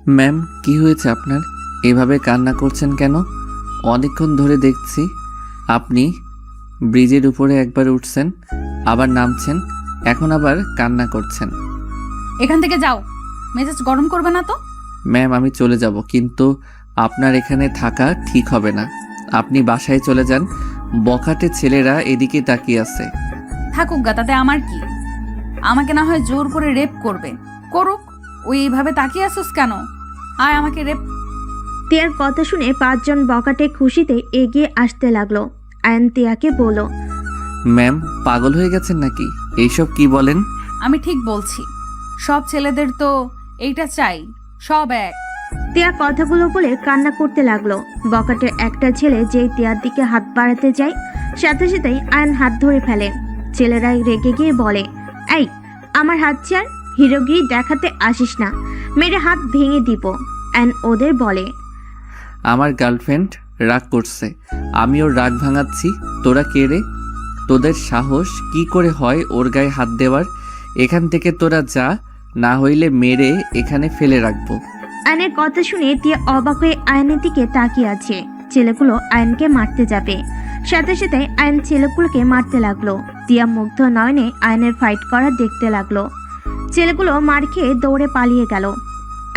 Ma'am, কি হয়েছে আপনার? এভাবে কান্না করছেন কেন? অনেকক্ষণ ধরে দেখছি আপনি ব্রিজের উপরে একবার উঠছেন, আবার নামছেন, এখন আবার কান্না করছেন। এখান থেকে যাও, মেজাজ গরম করবে না তো। ম্যাম, আমি চলে যাব, কিন্তু আপনার এখানে থাকা ঠিক হবে না। আপনি বাসায় চলে যান। বখাটে ছেলেরা এদিকে তাকিয়ে আছে। থাকুক গা, তাতে আমার কি? আমাকে না হয় জোর করে রেপ করবে, করুক। ওই এইভাবে তাকিয়ে আসুস কেন? আয় আমাকে রেপ। তিয়ার কথা শুনে 5 জন বকাটে খুশিতে এগিয়ে আসতে লাগলো। আয়ন তিয়াকে বলল, ম্যাম, পাগল হয়ে গেছেন নাকি? এইসব কি বলেন? আমি ঠিক বলছি, সব ছেলেদের তো এইটা চাই, সব এক। তিয়া কথাগুলো বলে কান্না করতে লাগলো। বকাটের একটা ছেলে যেই তিয়ার দিকে হাত বাড়াতে যায়, সাথে সাথেই আয়ন হাত ধরে ফেলে। ছেলেরা রেগে গিয়ে বলে, এই আমার হাত ছাড়, হিরোগিরি দেখাতে আসিস না, মেরে হাত ভেঙে দিব। আয়ন ওদের বলে, আমার গার্লফ্রেন্ড রাগ করছে, আমি ওর রাগ ভাঙাচ্ছি। তোরা কে রে? তোদের সাহস কি করে হয় ওর গায়ে হাত দেওয়ার? এখান থেকে তোরা যা, না হইলে মেরে এখানে ফেলে রাখবো। আয়নের কথা শুনে তিয়া অবাক হয়ে আয়নের দিকে তাকিয়ে আছে। ছেলেগুলো আয়নকে মারতে যাবে, সাথে সাথে আয়ন ছেলেগুলোকে মারতে লাগলো। তিয়া মুগ্ধ নয়নে আয়নের ফাইট করা দেখতে লাগলো। ছেলেগুলো মার খেয়ে দৌড়ে পালিয়ে গেল।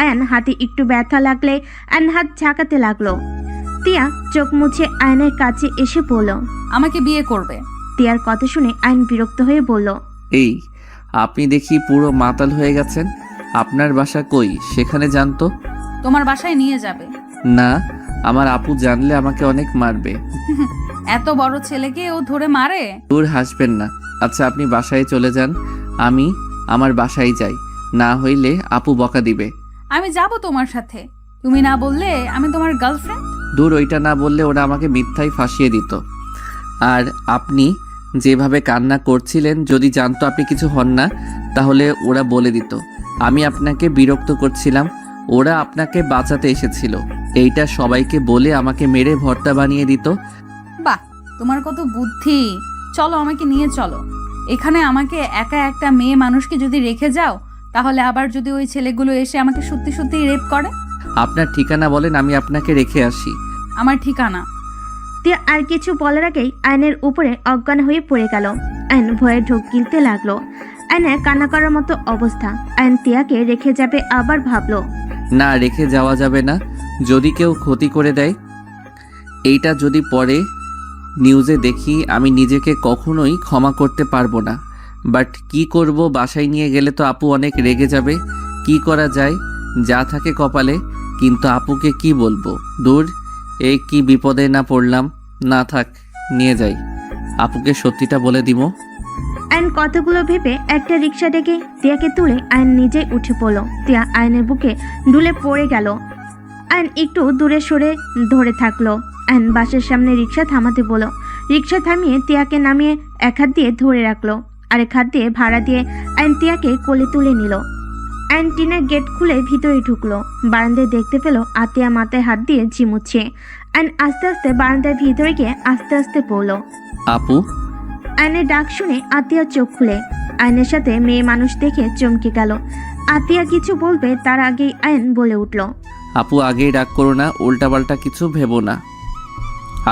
আয়ন হাতে একটু ব্যথা লাগলে আয়ন হাত ঝাঁকাতে লাগলো। তিয়া চোখ মুছে আয়নের কাছে এসে বলল, আমাকে বিয়ে করবে। তিয়ার কথা শুনে আয়ন বিরক্ত হয়ে বলল, এই, আপনি দেখি পুরো মাতাল হয়ে গেছেন। আপনার বাসা কই? সেখানে জানতো। তোমার বাসায় নিয়ে যাবে। না, আমার আপু জানলে আমাকে অনেক মারবে। এত বড় ছেলেকে ও ধরে মারে? দূর, হাসবেন না। আচ্ছা, আপনি বাসায় চলে যান, আমি আমার বাসায় যাই, না হইলে আপু বকা দিবে। আমি যাব তোমার সাথে, তুমি না বললে আমি তোমার গার্লফ্রেন্ড। দূর, ওইটা না বললে ওরা আমাকে মিথ্যায় ফাঁসিয়ে দিত। আর আপনি যেভাবে কান্না করছিলেন, যদি জানতো আপনি কিছু হন না, তাহলে ওরা বলে দিত আমি আপনাকে বিরক্ত করছিলাম। ওরা আপনাকে বাঁচাতে এসেছিল, এইটা সবাইকে বলে আমাকে মেরে ভর্তা বানিয়ে দিত। বাহ, তোমার কত বুদ্ধি। চলো, আমাকে নিয়ে চলো। এখানে আমাকে একা একটা মেয়ে মানুষকে যদি রেখে যাও, তাহলে আবার যদি ওই ছেলেগুলো এসে আমাকে সত্যি সত্যি রেপ করে। আপনার ঠিকানা বলেন, আমি আপনাকে রেখে আসি। আমার ঠিকানা? তিয়া আর কিছু বলার আগেই আয়নের উপরে অজ্ঞান হয়ে পড়ে গেল। আয়ন ভয়ে ঢোক গিলতে লাগলো। আয়নের কান্না করার মতো অবস্থা। আয়ন তিয়াকে রেখে যাবে, আবার ভাবলো, না, রেখে যাওয়া যাবে না। যদি কেউ ক্ষতি করে দেয়, এইটা যদি পরে নিউজে দেখি, আমি নিজেকে কখনোই ক্ষমা করতে পারবো না। বাট কি করব, বাসায় নিয়ে গেলে তো আপু অনেক রেগে যাবে। কি করা যায়? যা থাকে কপালে, কিন্তু আপুকে কি বলবো? দূর, এই কি বিপদে না পড়লাম। না থাক, নিয়ে যাই, আপুকে সত্যিটা বলে দিব। আয়ন কতগুলো ভেবে একটা রিক্সা ডেকে তিয়াকে তুলে আয়ন নিজেই উঠে পড়লো। তিয়া আয়নের বুকে ঢুলে পড়ে গেল। আয়ন একটু দূরে সরে ধরে থাকলো। আয়ন বাসের সামনে রিক্সা থামাতে বলল। রিক্সা থামিয়ে তিয়াকে নামিয়ে এক হাত দিয়ে ধরে রাখলো, আরেক হাত দিয়ে ভাড়া দিয়ে আয়ন তিয়াকে কোলে তুলে নিল। আয়ন টিনের গেট খুলে ভিতরে ঢুকলো। বারান্দায় দেখতে পেল আতিয়া মাথায় হাত দিয়ে ঝিমুচ্ছে। আয়ন আস্তে আস্তে বারান্দার ভিতরে গিয়ে আস্তে আস্তে পড়লো। আপু। আয়নের ডাক শুনে আতিয়া চোখ খুলে আয়নের সাথে মেয়ে মানুষ দেখে চমকে গেল। আতিয়া কিছু বলবে তার আগেই আয়ন বলে উঠল, আপু, আগেই রাগ করো না, উল্টাপাল্টা কিছু ভেবো না।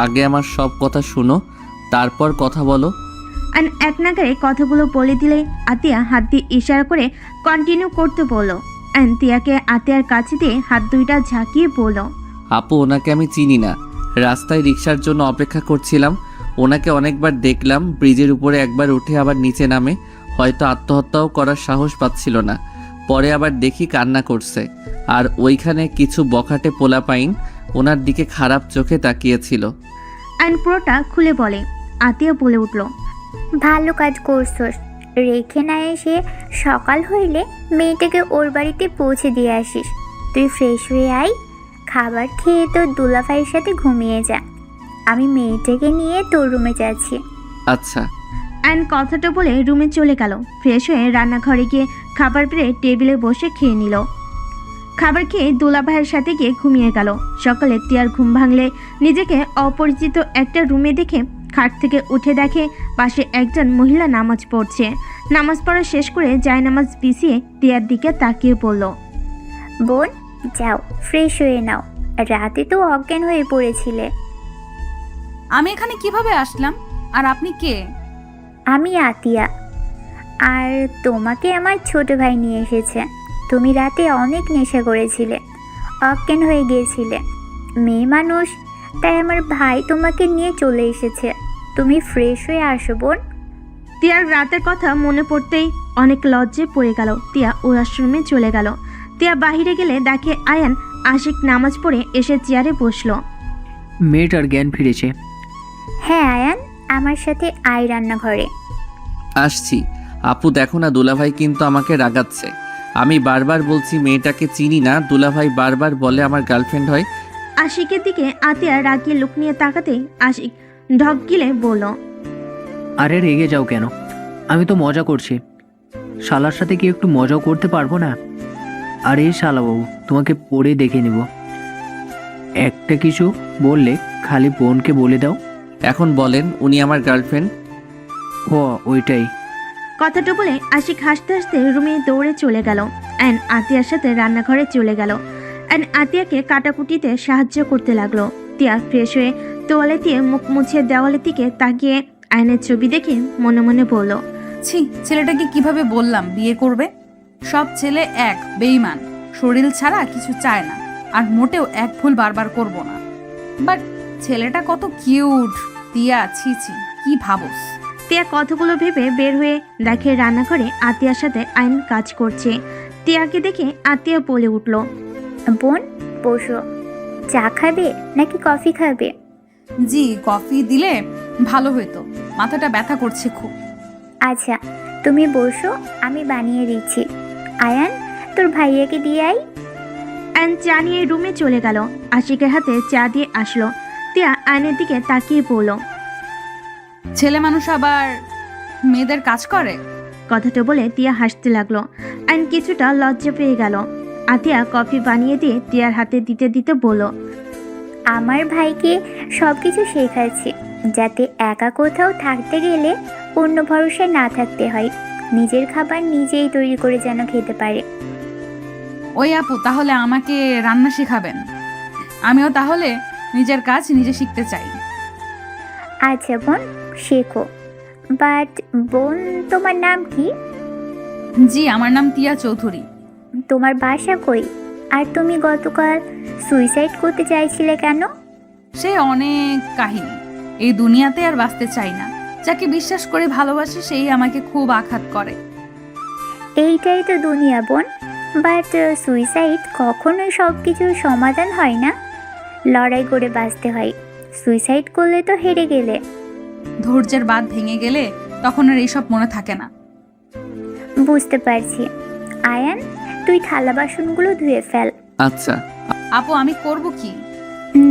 আগে আমার সব কথা শুনো, তারপর কথা বলো। আয়ন এক নাগারে কথাগুলো বলে দিলে আতিয়া হাত দিয়ে ইশারা করে কন্টিনিউ করতে বলল। আয়ন তিয়াকে আতিয়ার কাছে দিয়ে হাত দুইটা ঝাঁকিয়ে বলল, আপু, ওনাকে আমি চিনি না। রাস্তায় রিক্সার জন্য অপেক্ষা করছিলাম, ওনাকে অনেকবার দেখলাম। ব্রিজের উপরে একবার উঠে আবার নিচে নামে, হয়তো আত্মহত্যাও করার সাহস পাচ্ছিল না। পরে আবার দেখি কান্না করছে, আর ওইখানে কিছু বখাটে পোলাপাইন ওনার দিকে খারাপ চোখে তাকিয়েছিল। আয়ন পুরোটা খুলে বলে। আতিয়া বলে উঠল, ভালো কাজ করছস, রেখে না এসে সকাল হইলে মেয়েটাকে ওর বাড়িতে পৌঁছে দিয়ে আসিস। তুই ফ্রেশ হয়ে আয়, খাবার খেয়ে তোর দুলাভাইয়ের সাথে ঘুমিয়ে যা। আমি মেয়েটাকে নিয়ে তোর রুমে যাচ্ছি। আচ্ছা। আয়ন কথাটা বলে রুমে চলে গেল। ফ্রেশ হয়ে রান্নাঘরে গিয়ে খাবার পেরে টেবিলে বসে খেয়ে নিল। খাবার খেয়ে দোলা ভাইয়ের সাথে গিয়ে ঘুমিয়ে গেল। সকালে তিয়ার ঘুম ভাঙলে নিজেকে অপরিচিত একটা রুমে দেখে খাট থেকে উঠে দেখে পাশে একজন মহিলা নামাজ পড়ছে। নামাজ পড়া শেষ করে জায়নামাজ বিছিয়ে তিয়ার দিকে তাকিয়ে পড়ল। বোন, যাও ফ্রেশ হয়ে নাও, রাতে তো অজ্ঞান হয়ে পড়েছিলে। আমি এখানে কিভাবে আসলাম? আর আপনি কে? আমি আতিয়া, আর তোমাকে আমার ছোট ভাই নিয়ে এসেছে। তুমি রাতে অনেক নেশা করেছিলে, অজ্ঞান হয়ে গিয়েছিলে। মেয়ে মানুষ, তাই আমার ভাই তোমাকে নিয়ে চলে এসেছে। তুমি ফ্রেশ হয়ে আসো বোন। তিয়ার রাতের কথা মনে পড়তেই অনেক লজ্জে পড়ে গেল। তিয়া ওয়াশরুমে চলে গেল। তিয়া বাহিরে গেলে দেখে আয়ান আশিক নামাজ পড়ে এসে চেয়ারে বসলো। মেয়েটার জ্ঞান ফিরেছে। হ্যাঁ আয়ান, আমার সাথে আয় রান্নাঘরে। আসছি। আপু দেখো না, দুলাভাই কিন্তু আমাকে রাগাচ্ছে। আমি বারবার বলছি মেয়েটাকে চিনি না, দুলাভাই বারবার বলে আমার গার্লফ্রেন্ড হয়। আশিকের দিকে আতিয়া রাগিয়ে লুক নিয়ে তাকাতেই আশিক ঢক গিলে বলল, আরে রেগে যাও কেন? আমি তো মজা করছি। শালার সাথে কি একটু মজাও করতে পারবো না? আরে শালাবাবু, তোমাকে পড়ে দেখে নিব। একটা কিছু বললে খালি বোনকে বলে দাও। এখন বলেন, উনি আমার গার্লফ্রেন্ড? ও ওইটাই। কথাটা বলে আশিক হাসতে হাসতে রুমে দৌড়ে চলে গেল। অ্যান আতিয়ার সাথে রান্নাঘরে চলে গেল। অ্যান আতিয়াকে কাটাকুটিতে সাহায্য করতে লাগলো। তিয়া ফ্রেশ হয়ে তোয়ালে দিয়ে মুখ মুছে দেওয়ালের দিকে তাকিয়ে আয়নের ছবি দেখে মনে মনে বলল, ছি, ছেলেটাকে কিভাবে বললাম বিয়ে করবে? সব ছেলে এক বেঈমান, শরীর ছাড়া কিছু চায় না, আর মোটেও এক ভুল বারবার করব না। বাট ছেলেটা কত কিউট। তিয়া, ছি ছি, কি ভাবস? তিয়া কথাগুলো ভেবে বের হয়ে দেখে রান্নাঘরে আতিয়ার সাথে আইন কাজ করছে। তিয়াকে দেখে আতিয়া বলে উঠল, বোন বসো, চা খাবে নাকি কফি খাবে? জি, কফি দিলে ভালো হতো, মাথাটা ব্যথা করছে খুব। আচ্ছা তুমি বসো, আমি বানিয়ে দিচ্ছি। আয়ান, তোর ভাইয়াকে দিয়ে আই। অ্যান চা নিয়ে রুমে চলে গেল। আশিকের হাতে চা দিয়ে আসলো। তিয়া আয়নের দিকে তাকিয়ে বলল, ছেলে মানুষ আবার মেয়েদের কাজ করে? কথাটা বলে তিয়া হাসতে লাগলো। অ্যান কিছুটা লজ্জা পেয়ে গেল। আতিয়া কফি বানিয়ে দিয়ে তিয়ার হাতে দিতে দিতে বলল, আমার ভাইকে সব কিছু শেখাচ্ছি, যাতে একা কোথাও থাকতে গেলে অন্য ভরসায় না থাকতে হয়। নিজের খাবার নিজেই তৈরি করে যেন খেতে পারে। ওই আপু, তাহলে আমাকে রান্না শেখাবেন? আমিও তাহলে নিজের কাজ নিজে শিখতে চাই। আচ্ছা বোন, শেখো। বাট বোন, তোমার নাম কি? জি, আমার নাম তিয়া চৌধুরী। তোমার বাসা কই? আর তুমি গতকাল সুইসাইড করতে চাইছিলে কেন? সে অনেক কাহিনী, এই দুনিয়াতে আর বাঁচতে চাই না। যাকে বিশ্বাস করে ভালোবাসি সেই আমাকে খুব আঘাত করে। এইটাই তো দুনিয়া বোন। বাট সুইসাইড কখনোই সব কিছুর সমাধান হয় না। লড়াই করে বাঁচতে হয়। সুইসাইড করলে তো হেরে গেলে। ধৈর্যের বাঁধ ভেঙে গেলে তখন আর এইসব মনে থাকে না। বুঝতে পারছি। আয়ান, তুই থালা বাসনগুলো ধুয়ে ফেল। আচ্ছা। আপু, আমি করব কি?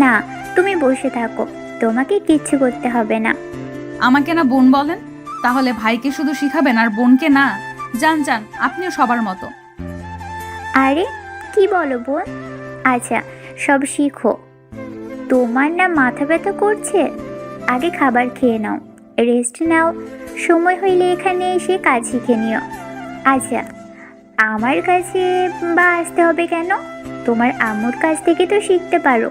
না, তুমি বসে থাকো, তোমাকে কিচ্ছু করতে হবে না। আমাকে না বোন বলেন? তাহলে ভাইকে শুধু শিখাবেন আর বোনকে না? যান যান, আপনিও সবার মতো। আরে কি বলো বোন? আচ্ছা, সব শিখো। তোমার না মাথা ব্যথা করছে? আগে খাবার খেয়ে নাও, রেস্ট নাও। সময় হইলে এখানে এসে কাজ শিখে নিও। আচ্ছা, আমার কাছে বা আসতে হবে কেন? তোমার আম্মুর কাছ থেকে তো শিখতে পারো।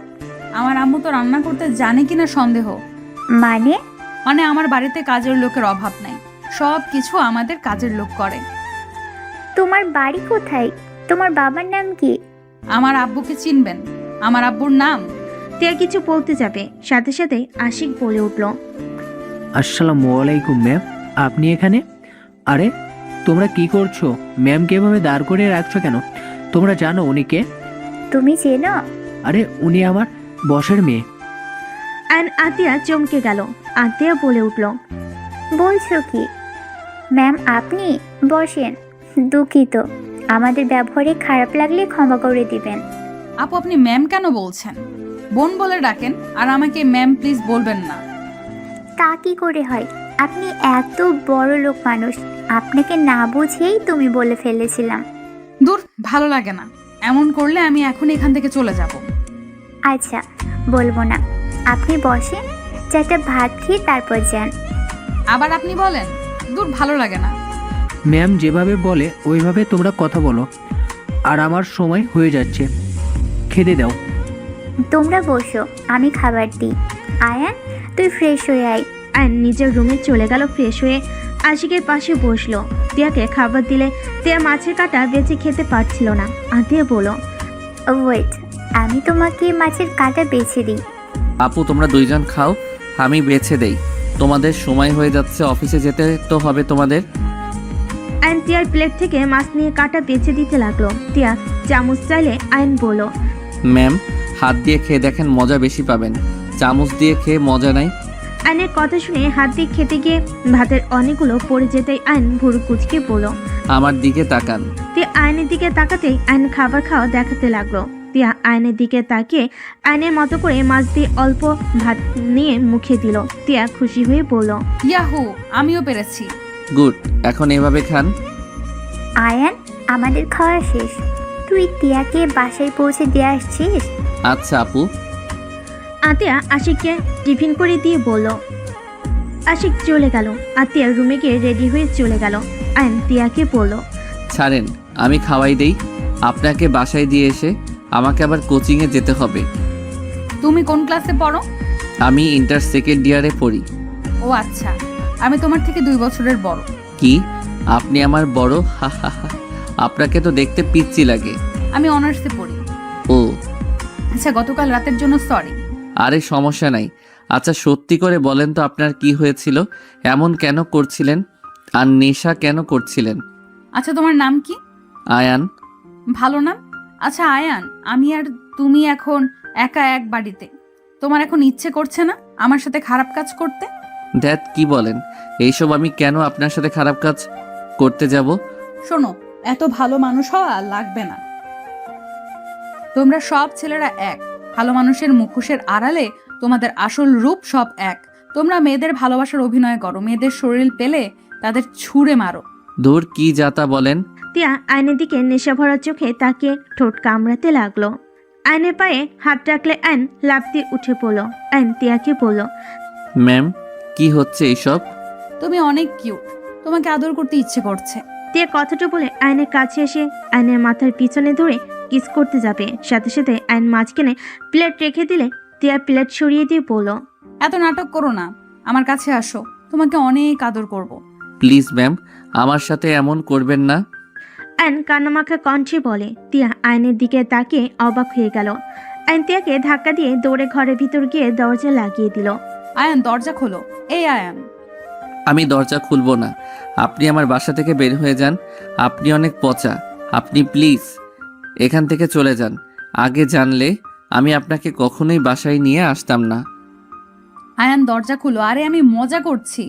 আমার আম্মু তো রান্না করতে জানে কিনা সন্দেহ। মানে আমার বাড়িতে কাজের লোকের অভাব নাই, সব কিছু আমাদের কাজের লোক করে। তোমার বাড়ি কোথায়? তোমার বাবার নাম কি? আমার আব্বুকে চিনবেন? আমার আব্বুর নাম। তিয়া কিছু বলতে যাবে, সাথে সাথে আশিক বলে উঠল, আসসালামু আলাইকুম ম্যাম, আপনি এখানে? আরে তোমরা কি করছো? ম্যামকে এভাবে দাঁড় করে রাখছো কেন? তোমরা জানো উনি কে? তুমি চেনো? আরে উনি আমার বসের মেয়ে। অ্যান আতিয়া চমকে গেল। আতিয়া বলে উঠল, বলছো কি? ম্যাম আপনি বসেন। দুঃখিত, আমাদের ব্যবহারে খারাপ লাগলে ক্ষমা করে দিবেন। আপু, আপনি ম্যাম কেন বলছেন? বোন বলে ডাকেন, আর আমাকে ম্যাম প্লিজ বলবেন না। তা কি করে হয়? আপনি এত বড় লোক মানুষ, আপনাকে না বুঝেই তুমি বলে ফেলেছিলাম। দূর, ভালো লাগে না। এমন করলে আমি এখন এখান থেকে চলে যাব। আচ্ছা, বলবো না। আপনি বসেন, চারটা ভাত খেয়ে তারপর যান। আবার আপনি বলেন? দূর, ভালো লাগে না। ম্যাম যেভাবে বলে ওইভাবে তোমরা কথা বলো। আর আমার সময় হয়ে যাচ্ছে, খেতে দাও। তোমরা বসো, আমি খাবার দিই। আয়ান, তুই ফ্রেশ হয়ে আয়। আয়ন নিজের রুমে চলে গেল ফ্রেশ হয়ে আশিকের পাশে বসলো। তিয়াকে খাবার দিলে তিয়া মাছের কাঁটা বেছে খেতে পারছিল না। আতিয়া বলল, ওয়েট, আমি তোমাকে মাছের কাঁটা বেছে দিই। আপু তোমরা দুইজন খাও, আমি বেছে দেই। তোমাদের সময় হয়ে যাচ্ছে, অফিসে যেতে তো হবে তোমাদের। আয়ন তিয়ার প্লেট থেকে মাছ নিয়ে কাঁটা বেছে দিতে লাগলো। তিয়া চামচ চাইলে আয়ন বলল, ম্যাম, হাত দিয়ে খেয়ে দেখেন, মজা বেশি পাবেন। চামচ দিয়ে খেয়ে মজা নাই। আয়নের কথা শুনে হাত দিয়ে খেতে গিয়ে ভাতের অনেকগুলো পড়ে যেতেই আয়ন ভুরু কুচকে বলল। আমার দিকে তাকান। তিয়া আয়নের দিকে তাকাতেই আয়ন খাবার খাওয়া দেখাতে লাগলো। তিয়া আয়নের দিকে তাকিয়ে আয়নের মতো করে মাছ দিয়ে অল্প ভাত নিয়ে মুখে দিল। তিয়া খুশি হয়ে বলল, ইয়াহু, আমিও পেরেছি। গুড, এখন এভাবে খান। আয়ান, আমাদের খাওয়া শেষ। তুই টিয়াকে বাসায় পৌঁছে দিয়ে আসছিস? আচ্ছা আপু। আতিয়া আশিককে টিফিন করে দিয়ে বলল। আশিক চলে গেল। আতিয়া রুমে গিয়ে রেডি হয়ে চলে গেল। আয়ন তিয়াকে বলল, ছাড়েন, আমি খাওয়াই দেই। আপনাকে বাসায় দিয়ে এসে আমাকে আবার কোচিংয়ে যেতে হবে। তুমি কোন ক্লাসে পড়ো? আমি ইন্টার সেকেন্ড ইয়ারে পড়ি। ও আচ্ছা, আমি তোমার থেকে 2 বছরের বড়। কি? আপনি আমার বড়? হা হা হা। আপনাকে তো দেখতে পিচ্চি লাগে। আমি অনার্সে পড়ি। ও আচ্ছা, গতকাল রাতের জন্য সরি। আরে সমস্যা নাই। আচ্ছা সত্যি করে বলেন তো আপনার কি হয়েছিল? এমন কেন করছিলেন? আর নেশা কেন করছিলেন? আচ্ছা, তোমার নাম কি? আয়ান। ভালো নাম। আচ্ছা আয়ান, আমি আর তুমি এখন একা এক বাড়িতে। তোমার এখন ইচ্ছে করছে না আমার সাথে খারাপ কাজ করতে? দ্যাট কি বলেন? এইসব আমি কেন আপনার সাথে খারাপ কাজ করতে যাব? শোনো, এত ভালো মানুষ হওয়া লাগবে না। তোমরা সব ছেলেরা এক। ভালো মানুষের মুখোশের আড়ালে তোমাদের আসল রূপ সব এক। তোমরা মেয়েদের ভালোবাসার অভিনয় করো, মেয়েদের শরীর পেলে তাদের ছুঁড়ে মারো। দূর কি যাতা বলেন। তিয়া আয়নের দিকে নেশা ভরা চোখে তাকে ঠোঁট কামড়াতে লাগলো। আয়নের পায়ে হাত রাখলে আয়ন লাফ দিয়ে উঠে পড়ল। আয়ন তিয়াকে বলল, ম্যাম, কি হচ্ছে এইসব? তুমি অনেক কিউট, তোমাকে আদর করতে ইচ্ছে করছে। তিয়া কথাটা বলে আয়নের কাছে এসে আয়নের মাথার পিছনে ধরে কিস করতে যাবে। সাথে সাথে আয়ন মাঝখানে প্লেট রেখে দিলে তিয়া প্লেট সরিয়ে দিয়ে বলল, এত নাটক করো না, আমার কাছে আসো, তোমাকে অনেক আদর করব। প্লিজ ম্যাম, আমার সাথে এমন করবেন না। আয়ন কান্নামাখা কণ্ঠে বলে। তিয়া আয়নের দিকে তাকিয়ে অবাক হয়ে গেল। আয়ন তিয়াকে ধাক্কা দিয়ে দৌড়ে ঘরের ভিতর গিয়ে দরজা লাগিয়ে দিল। আয়ান, দরজা খোলো। এই আয়ান। আমি দরজা খুলব না। আপনি আমার বাসা থেকে বের হয়ে যান। আপনি অনেক পচা। আপনি প্লিজ এখান থেকে চলে যান। আগে জানলে আমি আপনাকে কখনোই বাসায় নিয়ে আসতাম না। আয়ান, দরজা খুলো। আরে আমি মজা করছি।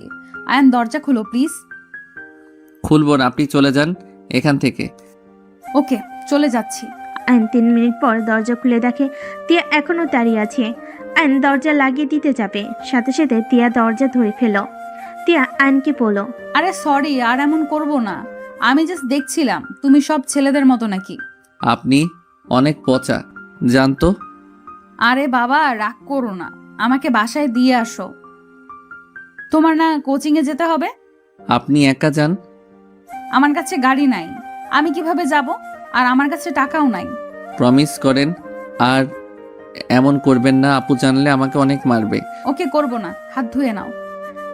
আয়ান, দরজা খুলো প্লিজ। খুলব না, আপনি চলে যান এখান থেকে। ওকে, চলে যাচ্ছি। আয়ন 3 মিনিট পর দরজা খুলে দেখে তিয়া এখনো দাঁড়িয়ে আছে। আয়ন দরজা লাগিয়ে দিতে যাবে, সাথে সাথে তিয়া দরজা ধরে ফেল। তিয়া আয়নকে বলল, আরে সরি, আর এমন করব না। আমি জাস্ট দেখছিলাম তুমি সব ছেলেদের মতো নাকি। আপনি অনেক পচা, জানতো। আরে বাবা, রাগ করো না, আমাকে বাসায় দিয়ে আসো। তোমার না কোচিংয়ে যেতে হবে? আপনি একা যান। আমার কাছে গাড়ি নাই, আমি কিভাবে যাব? আর আমার কাছে টাকাও নাই। প্রমিস করেন আর এমন করবেন না। আপু জানলে আমাকে অনেক মারবে। ওকে, করব না, হাত ধুয়ে নাও।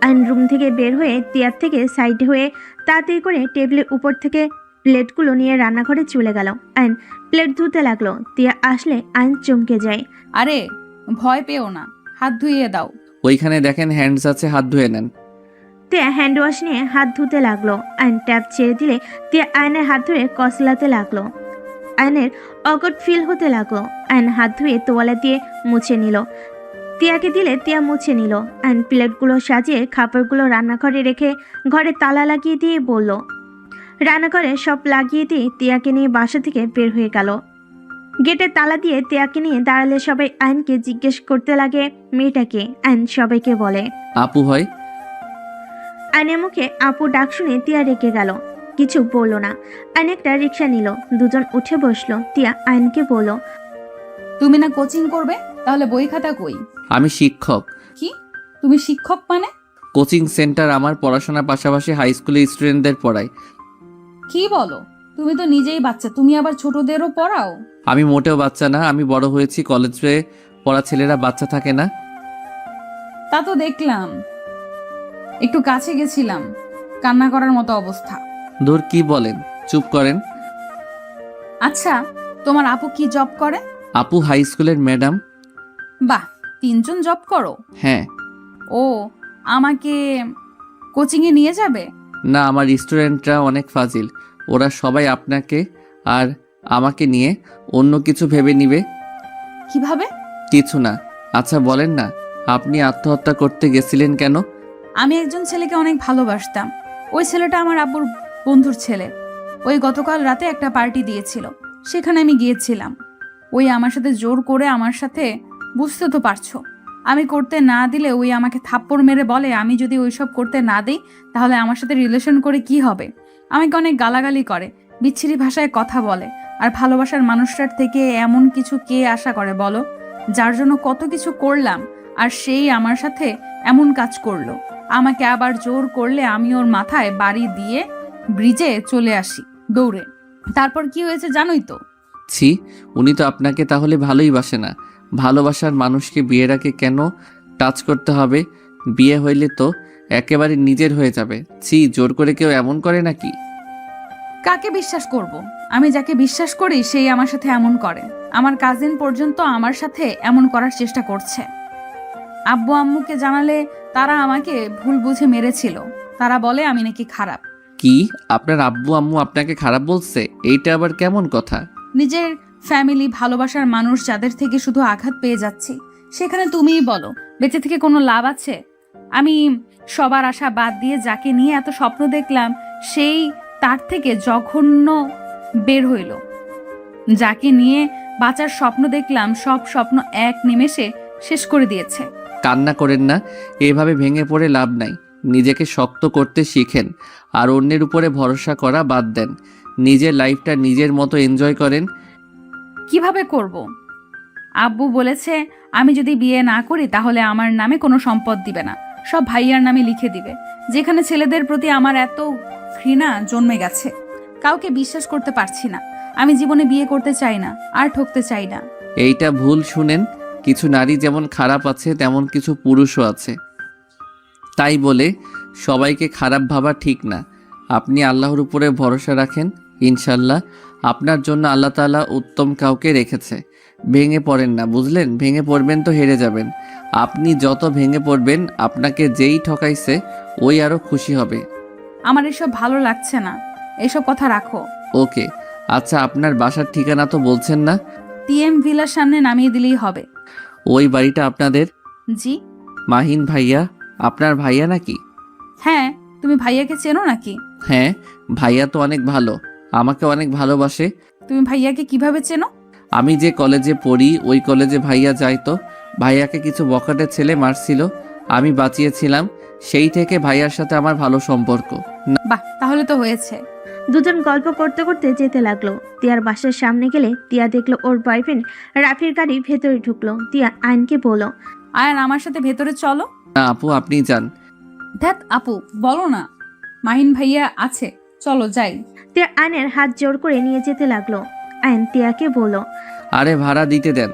আয়ন রুম থেকে বের হয়ে তিয়ার থেকে সাইড হয়ে তাড়াতাড়ি করে টেবিলের উপর থেকে প্লেটগুলো নিয়ে রান্নাঘরে চলে গেল। আয়ন প্লেট ধুতে লাগলো। তিয়া আসলে আয়ন চমকে যায়। আরে ভয় পেও না, হাত ধুইয়ে দাও। ওইখানে দেখেন হ্যান্ডস আছে, হাত ধুয়ে নেন। তিয়া হ্যান্ড ওয়াশ নিয়ে হাত ধুতে লাগলো। আয়ন ট্যাপ ছেড়ে দিলে তিয়া আয়নের হাত ধরে কসলাতে লাগলো। আয়নের অকট ফিল হতে লাগলো। আয়ন হাত ধুয়ে তোয়ালে দিয়ে মুছে নিল। তিয়াকে দিলে তিয়া মুছে নিল। আয়ন প্লেটগুলো সাজিয়ে খাবারগুলো রান্নাঘরে রেখে ঘরে তালা লাগিয়ে দিয়ে বলল। রান্নাঘরে সব লাগিয়ে দিয়ে তিয়াকে নিয়ে বাসা থেকে বের হয়ে গেল। গেটে তালা দিয়ে তিয়াকে নিয়ে দাঁড়ালে সবাই আয়নকে জিজ্ঞেস করতে লাগে মেয়েটাকে। আয়ন সবাইকে বলে। আপু হয়। আয়নের মুখে আপু ডাক শুনে তিয়া রেগে গেল, কিছু বলল না। আয়ন একটা রিক্সা নিল, দুজন উঠে বসলো। তিয়া আয়নকে বলল, তুমি না কোচিং করবে, তাহলে বই খাতা কই? আমি শিক্ষক। কি? তুমি শিক্ষক মানে? কোচিং সেন্টার আমার পড়াশোনার পাশাপাশি হাই স্কুলের স্টুডেন্টদের পড়াই। কি বলো? তুমি তো নিজেই বাচ্চা, তুমি আবার ছোটদেরও পড়াও? আমি মোটেও বাচ্চা না, আমি বড় হয়েছি। কলেজে পড়া ছেলেরা বাচ্চা থাকে না। তা তো দেখলাম, একটু কাছে গেছিলাম, কান্না করার মতো অবস্থা। দূর, কি বলেন, চুপ করেন। আচ্ছা, তোমার আপু কি জব করে? আপু হাই স্কুলের ম্যাডাম। বাহ, 3 জন জব করো? হ্যাঁ। ও, আমাকে কোচিংয়ে নিয়ে যাবে? না, আমার স্টুডেন্টরা অনেক ফাজিল। ওরা সবাই আপনাকে আর আমাকে নিয়ে অন্য কিছু ভেবে নিবে। কিভাবে? কিছু না। আচ্ছা বলেন না, আপনি আত্মহত্যা করতে গেছিলেন কেন? আমি একজন ছেলেকে অনেক ভালোবাসতাম। ওই ছেলেটা আমার আব্বুর বন্ধুর ছেলে। ওই গতকাল রাতে একটা পার্টি দিয়েছিল, সেখানে আমি গিয়েছিলাম। ওই আমার সাথে জোর করে, আমার সাথে, বুঝতে তো পারছো, আমি করতে না দিলে ওই আমাকে থাপ্পড় মেরে বলে আমি যদি ওইসব করতে না দিই তাহলে আমার সাথে রিলেশন করে কি হবে। আমাকে অনেক গালাগালি করে, বিচ্ছিরি ভাষায় কথা বলে। আর ভালোবাসার মানুষটার থেকে এমন কিছু কে আশা করে বলো, যার জন্য কত কিছু করলাম, আর সেই আমার সাথে এমন কাজ করলো। আমাকে আবার জোর করলে আমি ওর মাথায় বাড়ি দিয়ে ব্রিজে চলে আসি দৌড়ে। তারপর কি হয়েছে জানোই তো। ছি, উনি তো আপনাকে তাহলে ভালোই বাসে না। ভালোবাসার মানুষকে বিয়ের আগে কেন টাচ করতে হবে? বিয়ে হইলে তো একেবারে নিজের হয়ে যাবে। ছি, জোর করে কেউ এমন করে নাকি? কাকে বিশ্বাস করব? আমি যাকে বিশ্বাস করি সেই আমার সাথে এমন করে। আমার কাজিন পর্যন্ত আমার সাথে এমন করার চেষ্টা করছে। আব্বু আম্মুকে জানালে তারা আমাকে ভুল বুঝে মেরেছিল। তারা বলে আমি নাকি খারাপ। কি, আপনার আব্বু আম্মু আপনাকে খারাপ বলছে? এইটা আবার কেমন কথা? নিজের ফ্যামিলি, ভালোবাসার মানুষ যাদের থেকে শুধু আঘাত পেয়ে যাচ্ছি, সেখানে তুমিই বলো বেঁচে থেকে কোনো লাভ আছে? আমি সবার আশা বাদ দিয়ে যাকে নিয়ে এত স্বপ্ন দেখলাম, সেই তার থেকে জঘন্য বের হইল। যাকে নিয়ে বাঁচার স্বপ্ন দেখলাম, সব স্বপ্ন এক নিমেষে শেষ করে দিয়েছে। কান্না করেন না, এভাবে ভেঙে পড়ে লাভ নাই। নিজেকে শক্ত করতে শিখেন আর অন্যের উপরে ভরসা করা বাদ দেন। নিজের লাইফটা নিজের মতো এনজয় করেন। কিভাবে করব? আব্বু বলেছে আমি যদি বিয়ে না করি তাহলে আমার নামে কোনো সম্পদ দিবে না, সব ভাইয়ার নামে লিখে দিবে। যেখানে ছেলেদের প্রতি আমার এত ঘৃণা জন্মে গেছে, কাউকে বিশ্বাস করতে পারছি না। আমি জীবনে বিয়ে করতে চাই না, আর ঠকতে চাই না। এইটা ভুল শুনেন। কিছু নারী যেমন খারাপ আছে তেমন কিছু পুরুষও আছে। তাই বলে সবাইকে খারাপ ভাবা ঠিক না। আপনি আল্লাহর উপরে ভরসা রাখেন, ইনশাল্লাহ আপনার জন্য আল্লাহ তাআলা উত্তম কাউকে রেখেছে। ভেঙে পড়েন না, বুঝলেন? ভেঙে পড়বেন তো হেরে যাবেন। আপনি যত ভেঙে পড়বেন আপনাকে যেই ঠকাইছে ওই আরও খুশি হবে। আমার এসব ভালো লাগছে না, এসব কথা রাখো। ওকে, আচ্ছা আপনার বাসার ঠিকানা তো বলছেন না? টিএম ভিলার সামনে নামিয়ে দিলেই হবে। ওই বাড়িটা আপনাদের? জি। মাহিন ভাইয়া আপনার ভাইয়া নাকি? হ্যাঁ, তুমি ভাইয়াকে চেনো নাকি? হ্যাঁ, ভাইয়া তো অনেক ভালো, আমাকে অনেক ভালোবাসে। তুমি ভাইয়াকে কিভাবে চেনো? আমি যে কলেজে পড়ি ওই কলেজে ভাইয়া যাইতো। ভাইয়াকে কিছু বখাটে ছেলে মারছিল, আমি বাঁচিয়েছিলাম। সেই থেকে ভাইয়ার সাথে আমার ভালো সম্পর্ক। বাহ, তাহলে তো হয়েছে। দুজন গল্প করতে করতে যেতে লাগলো। তিয়ার বাসার সামনে গেলে তিয়া দেখলো ওর বয়ফ্রেন্ড রাফির গাড়ি ভেতরে ঢুকলো। তিয়া আয়নকে বলল, আয়ান আমার সাথে ভেতরে চলো। না আপু, আপনি যান। ধ্যাত আপু, বলো না, মাহিন ভাইয়া আছে, চলো যাই। তিয়া আয়নের হাত জোর করে নিয়ে যেতে লাগলো। আয়ন তিয়াকে বলল। আরে ভাড়া দিতে দেন।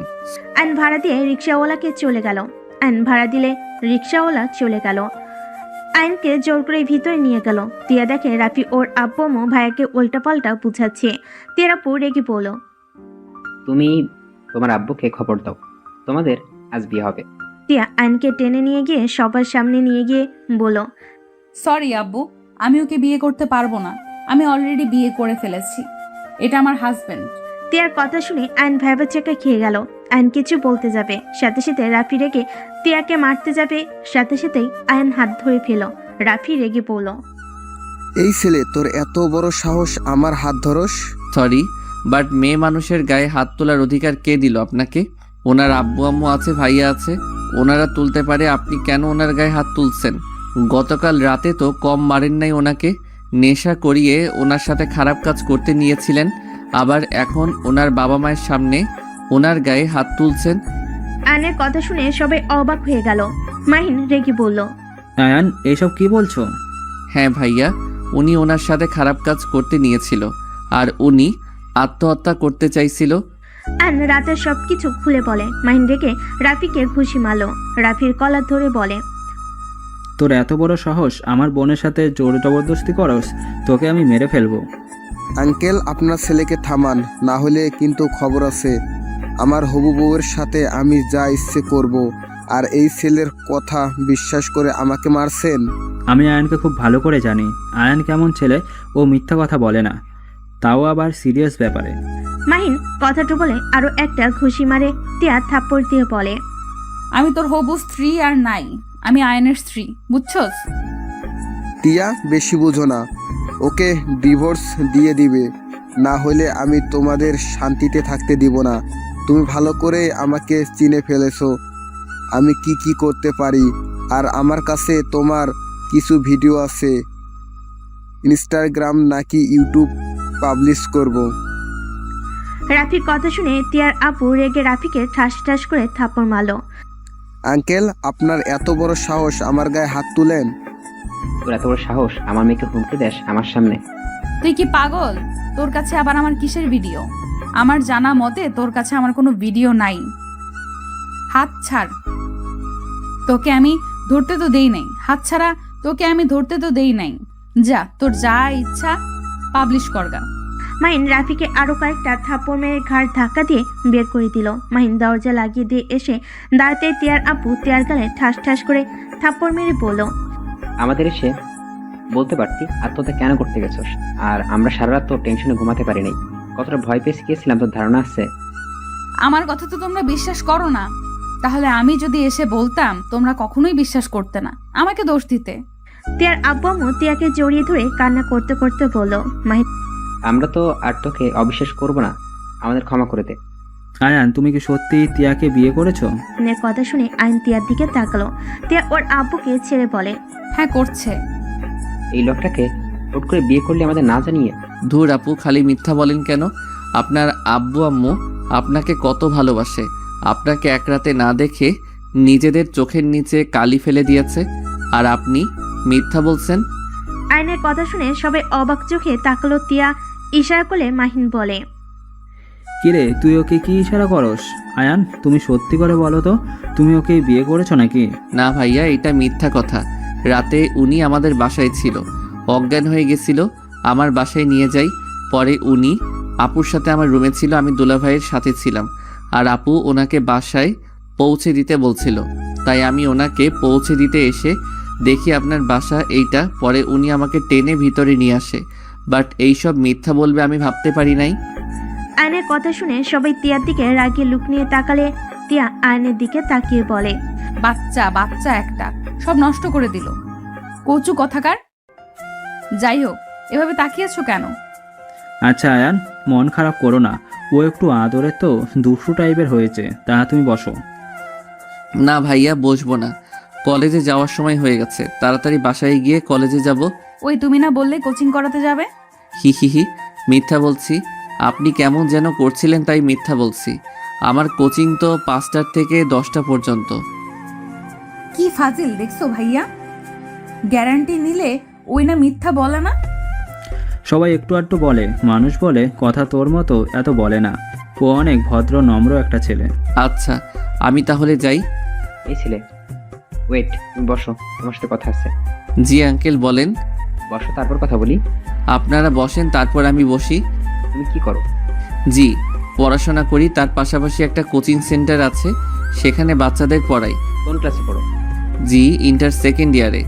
আয়ন ভাড়া দিয়ে রিক্সাওয়ালাকে চলে গেল। আয়ন ভাড়া দিলে রিক্সাওয়ালা চলে গেল। আয়নকে জোর করে ভিতরে নিয়ে গেল। তিয়া দেখে রাফি ওর আব্বু আম্মু ভাইয়াকে উল্টাপাল্টা বুঝাচ্ছে। তিয়ার আপু রেগে বলল, তুমি তোমার আব্বুকে খবর দাও, তোমাদের আজ বিয়ে হবে। তিয়া আয়নকে টেনে নিয়ে গিয়ে সবার সামনে নিয়ে গিয়ে বলল, সরি আব্বু, আমি ওকে বিয়ে করতে পারবো না। আমি অলরেডি বিয়ে করে ফেলেছি, এটা আমার হাজবেন্ড। তিয়ার কথা শুনে আয়ন ভ্যাবাচাকা খেয়ে গেল। আয়ন কিছু বলতে যাবে, সাথে সাথে রাফি রেগে তিয়াকে মারতে যাবে। সাথে সাথেই আয়ন হাত ধরে ফেল। রাফি রেগে বলল, এই ছেলে, তোর এত বড় সাহস আমার হাত ধরস? সরি, বাট মেয়ে মানুষের গায়ে হাত তোলার অধিকার কে দিল আপনাকে? ওনার আব্বু আম্মু আছে, ভাইয়া আছে, ওনারা তুলতে পারে, আপনি কেন ওনার গায়ে হাত তুলছেন? গতকাল রাতে তো কম মারেন নাই ওনাকে। নেশা করিয়ে ওনার সাথে খারাপ কাজ করতে নিয়েছিলেন, আবার এখন ওনার বাবা মায়ের সামনে ওনার গায়ে হাত তুলছেন। আয়নের কথা শুনে সবাই অবাক হয়ে গেল। মাহিন রেগে বলল, আয়ান এসব কি বলছো? হ্যাঁ ভাইয়া, উনি ওনার সাথে খারাপ কাজ করতে নিয়েছিল, আর উনি আত্মহত্যা করতে চাইছিল। আয়ন রাতের সবকিছু খুলে বলে। মাহিন রেগে রাফিকে ঘুষি মারল। রাফির কলার ধরে বলে, তোর এত বড় সাহস আমার বোনের সাথে জোর জবরদস্তি করস, তোকে আমি মেরে ফেলবো। আঙ্কেল আপনার ছেলেকে থামান, না হলে কিন্তু খবর আছে। আমার হবু বউয়ের সাথে আমি যা ইচ্ছে করব। আর এই ছেলের কথা বিশ্বাস করে আমাকে মারছেন। আমি আয়নকে খুব ভালো করে জানি। আয়ন কেমন ছেলে, ও মিথ্যা কথা বলে না, তাও আবার সিরিয়াস ব্যাপারে। মাহিন কথাটা বলে আরো একটা ঘুষি মারে। টিয়া থাপ্পড় দিয়ে বলে, আমি তোর হবু স্ত্রী আর নাই, আমি আয়নের স্ত্রী, বুঝছস? টিয়া বেশি বুঝো না, ওকে ডিভোর্স দিয়ে দিবে, না হলে আমি তোমাদের শান্তিতে থাকতে দিব না। তুমি ভালো করে আমাকে চিনে ফেলেছো, আমি কি কি করতে পারি। আর আমার কাছে তোমার কিছু ভিডিও আছে, ইনস্টাগ্রাম নাকি ইউটিউব পাবলিশ করব। রাফির কথা শুনে টিয়ার আপু রেগে রাফিকে ঠাস ঠাস করে থাপ্পড় মারল। আঙ্কেল আপনার এত বড় সাহস আমার গায়ে হাত তুলেন? তোর এত বড় সাহস আমার মেয়েকে হুমকি দেস আমার সামনে? তুই কি পাগল? তোর কাছে আবার আমার কিসের ভিডিও? আমার জানা মতে তোর কাছে আমার কোনো ভিডিও নাই। হাত ছাড়, তোকে আমি ধরতে তো দেই নাই। হাত ছাড়া, তোকে আমি ধরতে তো দেই নাই। যা, তোর যা ইচ্ছা পাবলিশ করগা। মাহিন রাফিকে আরো কয়েকটা থাপ্পড় মেরে ঘাড় ধাক্কা দিয়ে বের করে দিল। মাহিন দরজা লাগিয়ে দিয়ে এসে দাঁড়াতে টিয়ার আপু টিয়ার গালে ঠাস ঠাস করে থাপ্পড় মেরে বলল, আমাদের এসে বলতে পারতি আত্মহত্যা কেন করতে গেছস। আর আমরা সারা রাত তো টেনশনে ঘুমাতে পারি নাই। কতটা ভয় পেয়ে গিয়েছিলাম তোর ধারণা আছে? আমার কথা তো তোমরা বিশ্বাস করো না। তাহলে আমি যদি এসে বলতাম তোমরা কখনোই বিশ্বাস করতে না, আমাকে দোষ দিতে। টিয়ার আব্বু আম্মু টিয়াকে জড়িয়ে ধরে কান্না করতে করতে বলল, মাহিন আমরা তো আর তোকে অবিশ্বাস করব না, আমাদের ক্ষমা করে দে। আয়ান, তুমি কি সত্যি টিয়াকে বিয়ে করেছো? এর কথা শুনে আইন টিয়ার দিকে তাকালো। টিয়া ওর আব্বুকে ছেড়ে বলে, হ্যাঁ করছে। এই লোকটাকে হুট করে বিয়ে করলে আমাদের না জানিয়ে? ধুর আপু, খালি মিথ্যা বলেন কেন? আপনার আব্বু আম্মু আপনাকে কত ভালোবাসে। আপনাকে এক রাতে না দেখে নিজেদের চোখের নিচে কালি ফেলে দিয়েছে, আর আপনি মিথ্যা বলছেন। আইনের কথা শুনে সবাই অবাক চোখে তাকালো। টিয়া ইশারা করলে মাহিন বলে, কিরে, তুই ওকে কি ইশারা করস? আয়ান, তুমি সত্যি করে বলো তো, তুমি ওকে বিয়ে করেছো নাকি? না ভাইয়া, এটা মিথ্যা কথা। রাতে উনি আমাদের বাসায় ছিল, অজ্ঞান হয়ে গেছিল, আমার বাসায় নিয়ে যাই। পরে উনি আপুর সাথে আমার রুমে ছিল, আমি দুলাভাইয়ের সাথে ছিলাম। আর আপু ওনাকে বাসায় পৌঁছে দিতে বলছিল, তাই আমি ওনাকে পৌঁছে দিতে এসে দেখি আপনার বাসা এইটা। পরে উনি আমাকে টেনে ভিতরে নিয়ে আসে, বাট এইসব মিথ্যা বলবে আমি ভাবতে পারি নাই। আয়নের কথা শুনে সবাই টিয়ার দিকে রাগিয়ে লুক নিয়ে তাকালে। টিয়া আয়নের দিকে তাকিয়ে বলে, বাচ্চা বাচ্চা একটা, সব নষ্ট করে দিল। কচু কথাকার। যাই হোক, এভাবে তাকিয়েছো কেন? আচ্ছা আয়ান, মন খারাপ করো না, ও একটু আদরে তো দুষ্টু টাইপের হয়েছে, তা তুমি বসো। না ভাইয়া, বসবো না, কলেজে যাওয়ার সময় হয়ে গেছে। তাড়াতাড়ি বাসায় গিয়ে কলেজে যাব। ওই তুমি না বললে কোচিং করাতে যাবে? হি হি হি, মিথ্যা বলছি। আপনি কেমন যেন করছিলেন তাই মিথ্যা বলছি। আমার কোচিং তো 5টা থেকে 10টা পর্যন্ত। কি ফাজিল দেখছো ভাইয়া, গ্যারান্টি নিলে ওই না মিথ্যা বলে না। সবাই একটু আধটু বলে, মানুষ বলে, কথা তোর মতো এত বলে না। ও অনেক ভদ্র নম্র একটা ছেলে। আচ্ছা, আমি তাহলে যাই। এই ছেলে, ওয়েট, তুমি বসো, তোমার সাথে কথা আছে। জি আঙ্কেল, বলেন। বসো, তারপর কথা বলি। আপনারা বসেন, তারপর আমি বসি। তুমি কি করো? জি, পড়াশোনা করি, তার পাশাপাশি একটা কোচিং সেন্টার আছে, সেখানে বাচ্চাদের পড়াই। কোন ক্লাসে পড়ো? জি, ইন্টার সেকেন্ড ইয়ারে।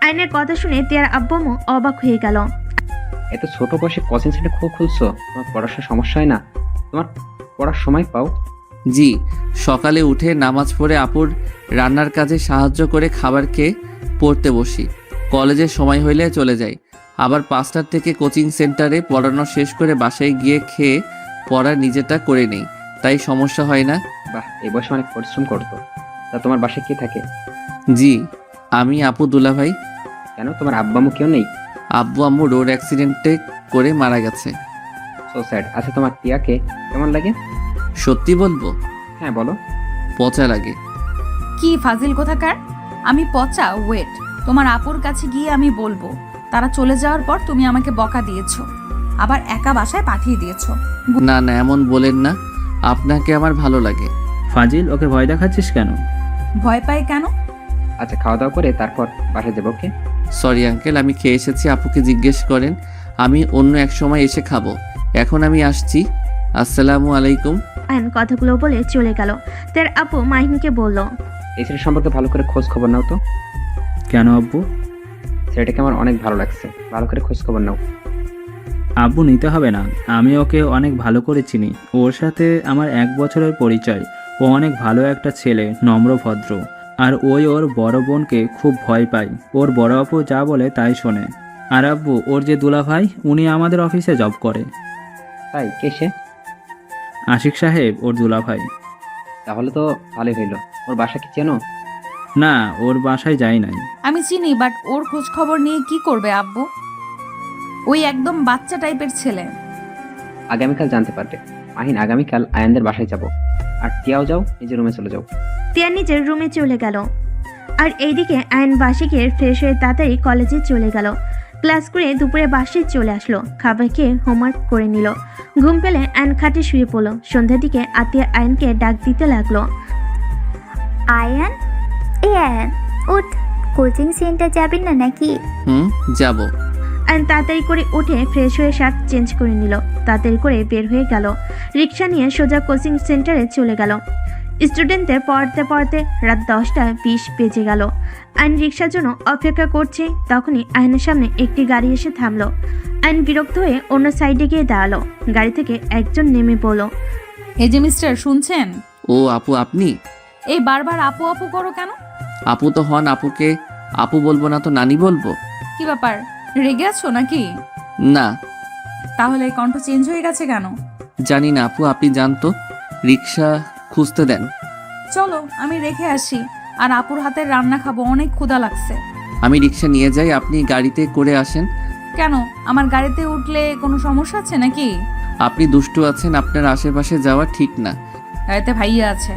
আয়নের কথা শুনে টিয়ার আব্বু আম্মু অবাক হয়ে গেল। এত ছোট বয়সে কোচিং সেন্টার খুলছো? তোমার পড়াশোনার সমস্যা হয় না? তোমার পড়ার সময় পাও? জি, সকালে উঠে নামাজ পড়ে আপুর রান্নার কাজে সাহায্য করে খাবার খেয়ে পড়তে বসি। কলেজের সময় হইলে চলে যাই। আবার 5টার থেকে কোচিং সেন্টারে পড়ানো শেষ করে বাসায় গিয়ে খেয়ে পড়া নিজেটা করে নেই, তাই সমস্যা হয় না। বাহ, এই বয়সে অনেক পরিশ্রম করতো। তা তোমার বাসায় কে থাকে? জি, আমি, আপু, দুলাভাই। কেন, তোমার আব্বা আম্মু কেউ নেই? আব্বু আম্মু রোড অ্যাক্সিডেন্টে করে মারা গেছে। So sad. আচ্ছা, তোমার টিয়াকে কেমন লাগে? সত্যি বলবো? হ্যাঁ বলো। পচা লাগে। কি ফাজিল কোথাকার, আমি পচা? ওয়েট, তোমার আপুর কাছে গিয়ে আমি বলবো। তারা চলে যাওয়ার পর তুমি আমাকে বকা দিয়েছো। আবার একা বাসায় পাঠিয়ে দিয়েছো। না না, এমন বলেন না, আপনাকে আমার ভালো লাগে। ফাজিল, ওকে ভয় দেখাচ্ছিস কেন? ভয় পাই কেন? আচ্ছা, খাওয়া দাওয়া করে তারপর বাসায় যাবো, ওকে? সরি আঙ্কেল, আমি খেয়ে এসেছি, আপুকে জিজ্ঞেস করেন, আমি অন্য এক সময় এসে খাবো। এখন আমি আসছি, আসসালামু আলাইকুম। আয়ন কথাগুলো বলে চলে গেল। তার আপু মাহিনকে বলল, এই ছেলের সম্পর্কে ভালো করে খোঁজ খবর নাও তো। কেন আব্বু? ছেলেটাকে আমার অনেক ভালো লাগছে, ভালো করে খোঁজ খবর নাও। আব্বু, নিতে হবে না, আমি ওকে অনেক ভালো করে চিনি। ওর সাথে আমার 1 বছরের পরিচয়। ও অনেক ভালো একটা ছেলে, নম্র ভদ্র। আর ওই ওর বড় বোনকে খুব ভয় পায়। ওর বড় আপু যা বলে তাই শোনে। আর আব্বু, ওর যে দুলাভাই, উনি আমাদের অফিসে জব করে। তাই? কে সে? আশিক সাহেব ওর দুলাভাই। তাহলে তো ভালোই হইলো। ওর বাসা কি চেনো? না, ওর বাসায় যাই নাই। আমি চিনি, বাট ওর খোঁজ খবর নিয়ে কি করবে আব্বু? ওই একদম বাচ্চা টাইপের ছেলে। আগামীকাল জানতে পারবে। মাহিন, আগামীকাল আয়ানদের বাসায় যাব। আর টিয়াও যাও, নিজের রুমে চলে যাও। টিয়া নিজের রুমে চলে গেল। আর এইদিকে আয়ন বাসে গিয়ে ফ্রেশ হয়ে তাড়াতাড়ি কলেজে চলে গেল। ক্লাস করে দুপুরে বাসায় চলে আসলো, খাবার খেয়ে হোমওয়ার্ক করে নিল। ঘুম পেলে আয়ন খাটে শুয়ে পড়লো। সন্ধ্যার দিকে আতিয়া আয়নকে ডাক দিতে লাগলো। আয়ান, আয়ান উঠ, কোচিং সেন্টার যাবি না নাকি? যাব। আয়ন তাড়াতাড়ি করে উঠে ফ্রেশ হয়ে শার্ট চেঞ্জ করে নিল। তাড়াতাড়ি করে বের হয়ে গেল। রিক্সা নিয়ে সোজা কোচিং সেন্টারে চলে গেল। স্টুডেন্টদের পড়াতে পড়াতে রাত 10:20 বেজে গেল। আয়ন রিক্সার জন্য অপেক্ষা করছে। তখনই আয়নের সামনে একটি গাড়ি এসে থামলো। আয়ন বিরক্ত হয়ে অন্য সাইডে গিয়ে দাঁড়ালো। গাড়ি থেকে একজন নেমে পড়ল। এই যে মিস্টার, শুনছেন? ও আপু, আপনি? এই বারবার আপু আপু করো কেন? আপু তো হন, আপুকে আপু বলবো না তো নানি বলবো? কি ব্যাপার, রেগে আছো নাকি? না, তাহলে কণ্ঠ চেঞ্জ হয়ে গেছে কেন? জানি না আপু, আপনি জানতো। রিক্সা খুঁজতে দেন। চলো আমি রেখে আসি, আর আপুর হাতের রান্না খাবো, অনেক ক্ষুধা লাগছে। আমি রিক্সা নিয়ে যাই, আপনি গাড়িতে করে আসেন। কেন, আমার গাড়িতে উঠলে কোনো সমস্যা আছে নাকি? আপনি দুষ্টু আছেন, আপনার আশেপাশে যাওয়া ঠিক না। গাড়িতে ভাইয়া আছে।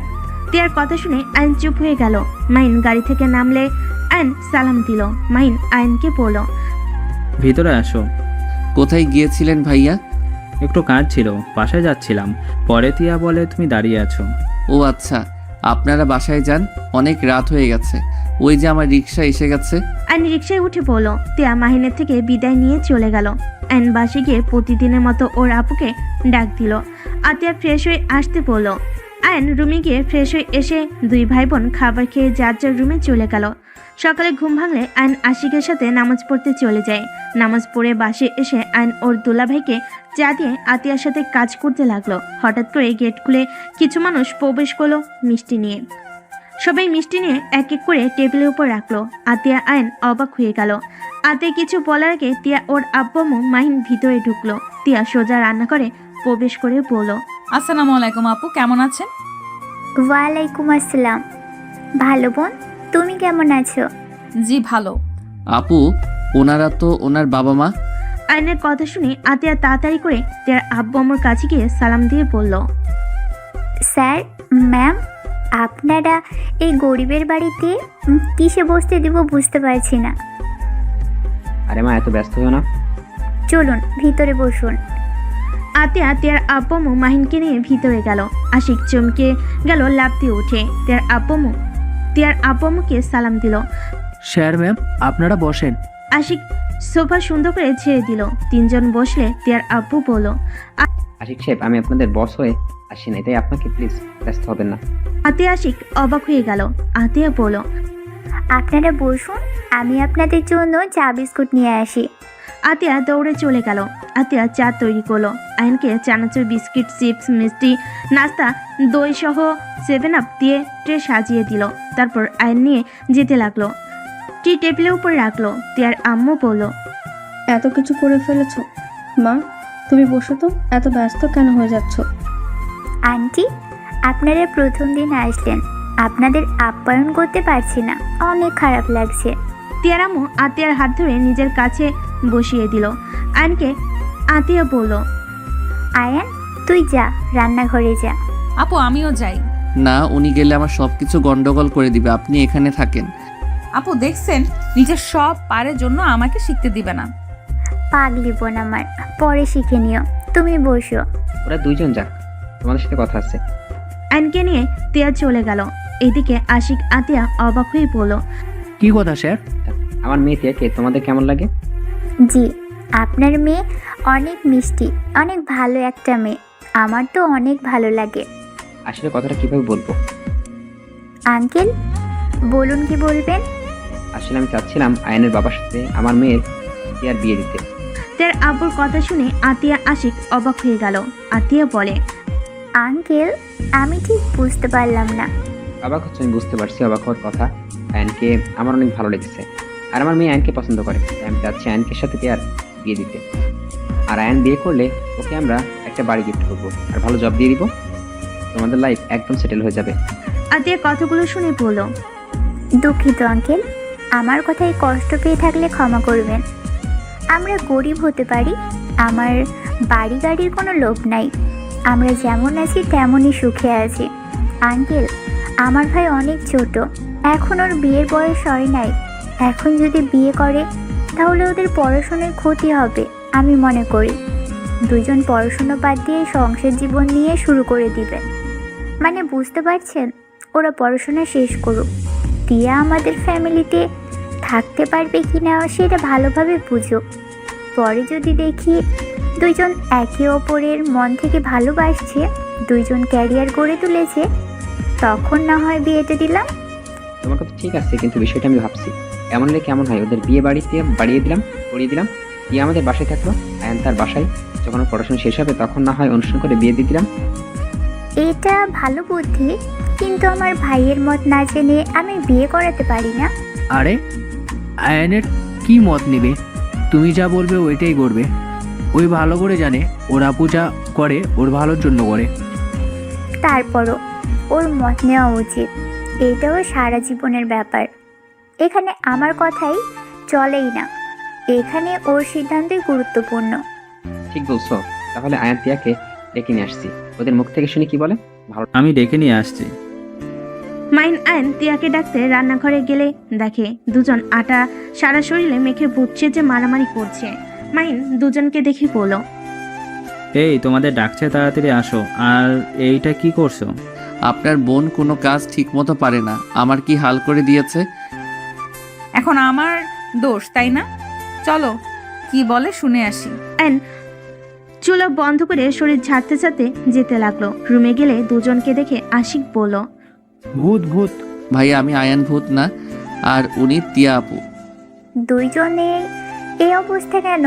টিয়ার কথা শুনে আয়ন চুপ হয়ে গেল। মাহিন গাড়ি থেকে নামলে আয়ন সালাম দিল। মাহিন আয়নকে বলল, ভিতরে আসো। কোথায় গিয়েছিলেন ভাইয়া? একটু কাজ ছিল, বাসায় যাচ্ছিলাম। পরে তিয়া বলে তুমি দাঁড়িয়ে আছো। ও আচ্ছা, আপনারা বাসায় যান, অনেক রাত হয়ে গেছে। ওই যে আমার রিক্সা এসে গেছে। আয়ন রিক্সায় উঠে পড়ল। টিয়া মাহিনের থেকে বিদায় নিয়ে চলে গেল। আয়ন বাসে গিয়ে প্রতিদিনের মতো ওর আপুকে ডাক দিল। আতিয়া ফ্রেশ হয়ে আসতে বলল। আয়ন রুমে গিয়ে ফ্রেশ হয়ে এসে দুই ভাই বোন খাবার খেয়ে যার যার রুমে চলে গেল। সকালে ঘুম ভাঙলে আয়ন আশিকের সাথে নামাজ পড়তে চলে যায়। নামাজ পড়ে বাসে এসে আয়ন ওর দুলাভাইকে চা দিয়ে আতিয়ার সাথে কাজ করতে লাগলো। হঠাৎ করে গেট খুলে কিছু মানুষ প্রবেশ করলো মিষ্টি নিয়ে। সবাই মিষ্টি নিয়ে এক এক করে টেবিলের উপর রাখলো। আতিয়া আয়ন অবাক হয়ে গেল। আতিয়া কিছু বলার আগে টিয়া ওর আব্বু মাহিন ভিতরে ঢুকলো। টিয়া সোজা রান্না করে প্রবেশ করে বলল, আসসালামু আলাইকুম আপু, কেমন আছেন? ওয়ালাইকুম আসসালাম। ভালো বোন, তুমি কেমন আছো? জি ভালো। আপু, ওনারা তো ওনার বাবা মা। আয়নের কথা শুনে আতিয়া তাড়াতাড়ি করে টিয়ার আব্বু আম্মুর কাছে গিয়ে সালাম দিয়ে বলল, স্যার, ম্যাম, আপনারা এই গরিবের বাড়িতে কিসে বসতে দিব বুঝতে পারছি না। আরে মা, এত ব্যস্ত হও না। চলুন ভিতরে বসুন। আতিয়া টিয়ার আব্বু আম্মু মাহিনকে নিয়ে ভিতরে গেল। আশিক চমকে গেল, লাফ দিয়ে উঠে টিয়ার আব্বু আম্মুকে সালাম দিল। স্যার, ম্যাম, আপনারা বসেন। আশিক সোফা সুন্দর করে ছেড়ে দিল। তিনজন বসলে টিয়ার আব্বু বলল, আশিক সাহেব, আমি আপনাদের বস হয়ে আসি নাই, তাই আপনাকে প্লিজ ব্যস্ত হবেন না। আতিয়া আশিক অবাক হয়ে গেল। আতিয়া বলল, আপনারা বসুন, আমি আপনাদের জন্য চা বিস্কুট নিয়ে আসি। আতিয়া দৌড়ে চলে গেল। আতিয়া চা তৈরি করলো। আয়নকে চানাচুর, বিস্কিট, চিপস, মিষ্টি, নাস্তা, দই সহ 7 আপ দিয়ে ট্রে সাজিয়ে দিল। তারপর আয়ন নিয়ে যেতে লাগলো। টি টেবিলের উপর রাখলো। টিয়ার আম্মু বলল, এত কিছু করে ফেলেছো মা, তুমি বসো তো, এত ব্যস্ত কেন হয়ে যাচ্ছ? আন্টি, আপনারা প্রথম দিন আসলেন, আপনাদের আপ্যায়ন করতে পারছি না, অনেক খারাপ লাগছে। টিয়ার আম্মু আতিয়ার হাত ধরে নিজের কাছে বসিয়ে দিল। আয়নকে আতিয়া বলল, আয়ান, তুই যা, রান্নাঘরে যা। আপু আমিও যাই। না, উনি গেলে আমার সবকিছু গন্ডগোল করে দিবে, আপনি এখানে থাকেন। আপু দেখছেন, নিজের সব পারের জন্য আমাকে শিখতে দিবে না। পাগলি বোন আমার, পরে শিখে নিও। তুমি বসো। ওরা দুইজন যাক, তোমাদের সাথে কথা আছে। আয়নকে নিয়ে তিয়া চলে গেল। এদিকে আশিক আতিয়া অবাক হয়ে বলল, কি কথা স্যার? আমার মেয়ে তিয়াকে তোমাদের কেমন লাগে? জি, আপনার মেয়ে অনেক মিষ্টি, অনেক ভালো একটা মেয়ে। আমার তো অনেক ভালো লাগে। আসলে কথাটা কিভাবে বলবো? আঙ্কেল বলুন, কি বলবেন? আসলে আমি চাচ্ছিলাম আয়নের বাবার সাথে আমার মেয়ের তিয়ার বিয়ে দিতে। তার আব্বুর কথা শুনে আতিয়া আশিক অবাক হয়ে গেল। আতিয়া বলে, আঙ্কেল আমি ঠিক বুঝতে পারলাম না। অবাক হচ্ছে, আমি বুঝতে পারছি অবাক হওয়ার কথা। আয়নকে আমার অনেক ভালো লেগেছে, আর আমার মেয়ে আয়নকে পছন্দ করে। তাই আমি চাচ্ছি আয়নকে সাথে তিয়ার বিয়ে দিতে। আর আয়ন বিয়ে করলে ওকে আমরা একটা বাড়ি গিফট করবো আর ভালো জব দিয়ে দিব। তোমাদের লাইফ একদম সেটেল হয়ে যাবে। আতিয়া কথাগুলো শুনে বলল, দুঃখিত আঙ্কেল, আমার কথায় কষ্ট পেয়ে থাকলে ক্ষমা করবেন। আমরা গরিব হতে পারি, আমার বাড়ি গাড়ির কোনো লোভ নাই। আমরা যেমন আছি তেমনই সুখে আছি। আঙ্কেল আমার ভাই অনেক ছোট, এখন ওর বিয়ের বয়স হয় নাই। এখন যদি বিয়ে করে তাহলে ওদের পড়াশোনার ক্ষতি হবে আমি মনে করি। দুজন পড়াশোনা বাদ দিয়ে সংসার জীবন নিয়ে শুরু করে দিবে। মানে বুঝতে পারছেন? ওরা পড়াশোনা শেষ করুক, টিয়া আমাদের ফ্যামিলিতে থাকতে পারবে কি না সেটা ভালোভাবে বুঝুক। পরে যদি দেখি দুইজন একে অপরের মন থেকে ভালোবাসছে, দুইজন ক্যারিয়ার গড়ে তুলেছে, তখন না হয় বিয়েটা দিলাম। তোমার কথা ঠিক আছে, কিন্তু বিষয়টা আমি ভাবছি এমন হলে কেমন হয়? ওদের বিয়ে বাড়িতে করিয়ে দিলাম, টিয়া আমাদের বাসায় থাকলো, আয়ন তার বাসায়। যখন ওর পড়াশোনা শেষ হবে তখন না হয় অনুষ্ঠান করে বিয়ে দিয়ে দিলাম। এটা ভালো বুদ্ধি, কিন্তু আমার ভাইয়ের মত না জেনে আমি বিয়ে করাতে পারি না। আরে আয়নের কি মত নেবে? তুমি যা বলবে ওইটাই করবে। ওই ভালো করে জানে ওর আপু যা করে ওর ভালোর জন্য করে। তারপরও ওর মত নেওয়া উচিত, এটাও সারা জীবনের ব্যাপার। এখানে আমার কথাই চলেই না, এখানে ওর সিদ্ধান্তই গুরুত্বপূর্ণ। ঠিক বলছো। তাহলে আয়ন তিয়াকে ডেকে নিয়ে আসছি, ওদের মুখ থেকে শুনি কি বলে। ভালো, আমি ডেকে নিয়ে আসছি। মাইন আয়ন তিয়াকে ডাকতে রান্নাঘরে গেলে দেখে দুজন আটা সারা শরীরে মেখে বুঝছে যে মারামারি করছে। মাইন দুজনকে দেখে বলল, এই তোমাদের ডাকছে, তাড়াতাড়ি আসো। আর এইটা কি করছো? আপনার বোন কোনো কাজ ঠিকমতো পারে না, আমার কি হাল করে দিয়েছে। এখন আমার দোষ তাই না? চলো কি বলে শুনে আসি। আয়ন চুলো বন্ধ করে শরীর ঝাড়তে ঝাড়তে যেতে লাগলো। রুমে গেলে দুজনকে দেখে আশিক বলল, ভূত ভূত। ভাই আমি আয়ান ভূত না, আর উনি তিয়া আপু। দুইজনের এই অবস্থা কেন?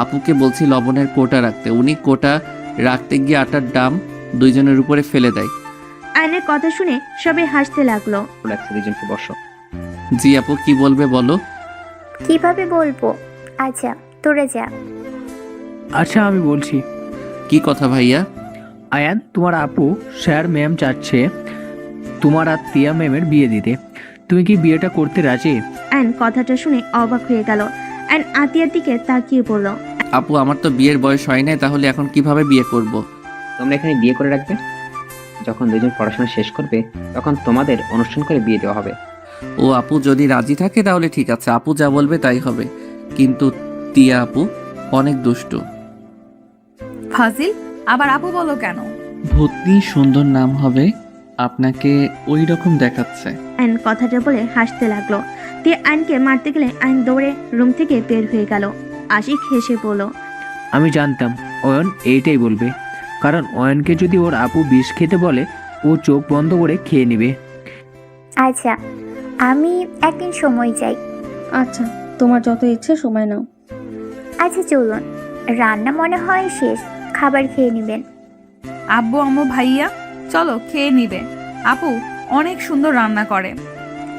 আপুকে বলছি লবণের কোটা রাখতে, উনি কোটা রাখতে গিয়ে আটার ডাম দুইজনের উপরে ফেলে দেয়। আয়নের কথা শুনে সবাই হাসতে লাগলো। লাগছে, দুজনকে বসো। জি আপু কি বলবে বলো। কিভাবে বলবো? আচ্ছা তোরে যা। আচ্ছা আমি বলছি। কি কথা ভাইয়া? আয়ান তোমার আপু স্যার ম্যাম চাচ্ছে তোমার আর তিয়া ম্যামের বিয়ে দিতে। তুমি কি বিয়েটা করতে রাজি? আয়ন কথাটা শুনে অবাক হয়ে গেল। আয়ন আতিয়ার দিকে তাকিয়ে বলল, আপু আমার তো বিয়ের বয়স হয় নাই, তাহলে এখন কিভাবে বিয়ে করব। তোমরা এখানে বিয়ে করে রাখবে, যখন দুজন পড়াশোনা শেষ করবে তখন তোমাদের অনুষ্ঠান করে বিয়ে দেওয়া হবে। ও আপু যদি রাজি থাকে তাহলে ঠিক আছে, আপু যা বলবে তাই হবে। কিন্তু তিয়া আপু অনেক দুষ্টু। ফাজিল, আবার আপু বলো কেন? ভূতনি সুন্দর নাম হবে, আপনাকে ওই রকম দেখাচ্ছে। আয়ন কথাটা বলে হাসতে লাগলো। তিয়া আয়নকে মারতে গেলে আয়ন দৌড়ে রুম থেকে বের হয়ে গেল। আশিক হেসে বলল, আমি জানতাম অয়ন এইটাই বলবে, কারণ অয়নকে যদি ওর আপু বিষ খেতে বলে ও চোখ বন্ধ করে খেয়ে নেবে। আচ্ছা আমি একদিন সময় চাই। আচ্ছা তোমার যত ইচ্ছে সময় নাও। আচ্ছা চলুন, রান্না মনে হয় শেষ, খাবার খেয়ে নেবেন। আব্বু আম্মু ভাইয়া চলো খেয়ে নিবে। আপু অনেক সুন্দর রান্না করে।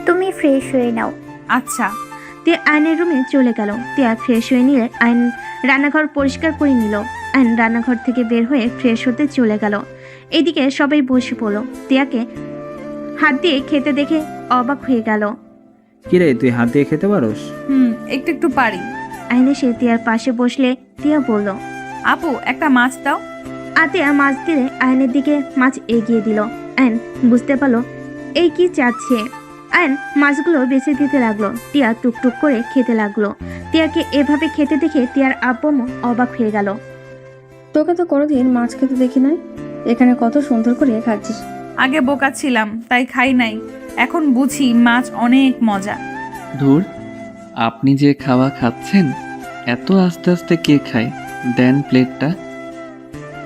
তুমি ফ্রেশ হয়ে নাও। আচ্ছা। তিয়া আয়নের রুমে চলে গেল। তিয়া ফ্রেশ হয়ে নিলে আয়ন রান্নাঘর পরিষ্কার করে নিল। আয়ন রান্নাঘর থেকে বের হয়ে ফ্রেশ হতে চলে গেল। এদিকে সবাই বসে পড়ল। তিয়াকে হাত দিয়ে খেতে দেখে অবাক হয়ে গেল। কিরে তুই হাত দিয়ে খেতে পারোস? একটু একটু পারি। আয়ন এসে তিয়ার পাশে বসলে তিয়া বলল, আপু একটা মাছ দাও। আতিয়া মাছ দিলে আয়নের দিকে মাছ এগিয়ে দিল। আয়ন বুঝতে পারলো এই কি চাচ্ছে। আয়ন মাছগুলো বেছে দিতে লাগলো। টিয়া টুকটুক করে খেতে লাগলো। তিয়াকে এভাবে খেতে দেখে তিয়ার আব্বু অবাক হয়ে গেল। তোকে তো কোনোদিন মাছ খেতে দেখি নাই, এখানে কত সুন্দর করে খাচ্ছিস। আগে বোকা ছিলাম তাই খাই নাই, এখন বুঝি মাছ অনেক মজা। ধুর, আপনি যে খাওয়া খাচ্ছেন এত আস্তে আস্তে কে খায়? দেন প্লেটটা।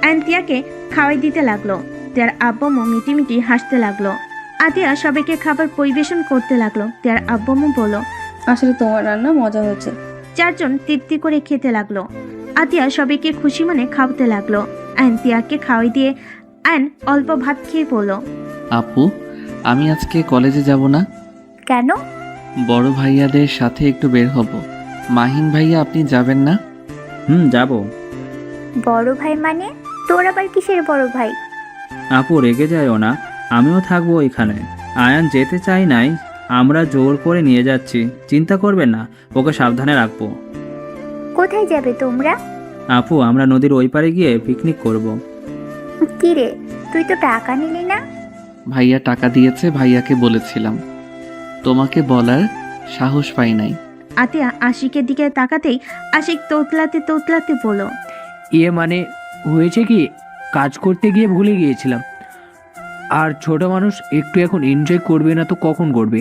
অ্যান তিয়াকে খাওয়াই দিতে লাগলো। তিয়ার আব্বু মিটিমিটি হাসতে লাগলো। আতিয়া সবাইকে খাবার পরিবেশন করতে লাগলো। তিয়ার আব্বু বলল, আসলে তোমার রান্না মজা হয়েছে। চারজন তৃপ্তি করে খেতে লাগলো। আতিয়া সবাইকে খুশি মনে খাওয়াতে লাগলো। অ্যান তিয়াকে খাওয়াই দিয়ে অ্যান অল্প ভাত খেয়ে বলল, আপু, আমি আজকে কলেজে যাব না। কেন? বড় ভাইয়াদের সাথে একটু বের হব। মাহিন ভাইয়া, আপনি যাবেন না? যাব। বড় ভাই মানে? তোর আবার কিসের বড় ভাই? আপু রেগে যায়ও না, আমিও থাকবো এখানে। আয়ান যেতে চাই নাই, আমরা জোর করে নিয়ে যাচ্ছি, চিন্তা করবেন না, ওকে সাবধানে রাখবো। কোথায় যাবে তোমরা? আপু, আমরা নদীর ওই পারে গিয়ে পিকনিক করব। কি রে, তুই তো টাকা নিলি না? ভাইয়া টাকা দিয়েছে, ভাইয়াকে বলেছিলাম, তোমাকে বলার সাহস পাই নাই। আতিয়া আশিকের দিকে তাকাতেই আশিক তোতলাতে তোতলাতে বলল, মানে হয়েছে কি, কাজ করতে গিয়ে ভুলে গিয়েছিলাম। আর ছোট মানুষ একটু এখন এনজয় করবে না তো কখন করবে?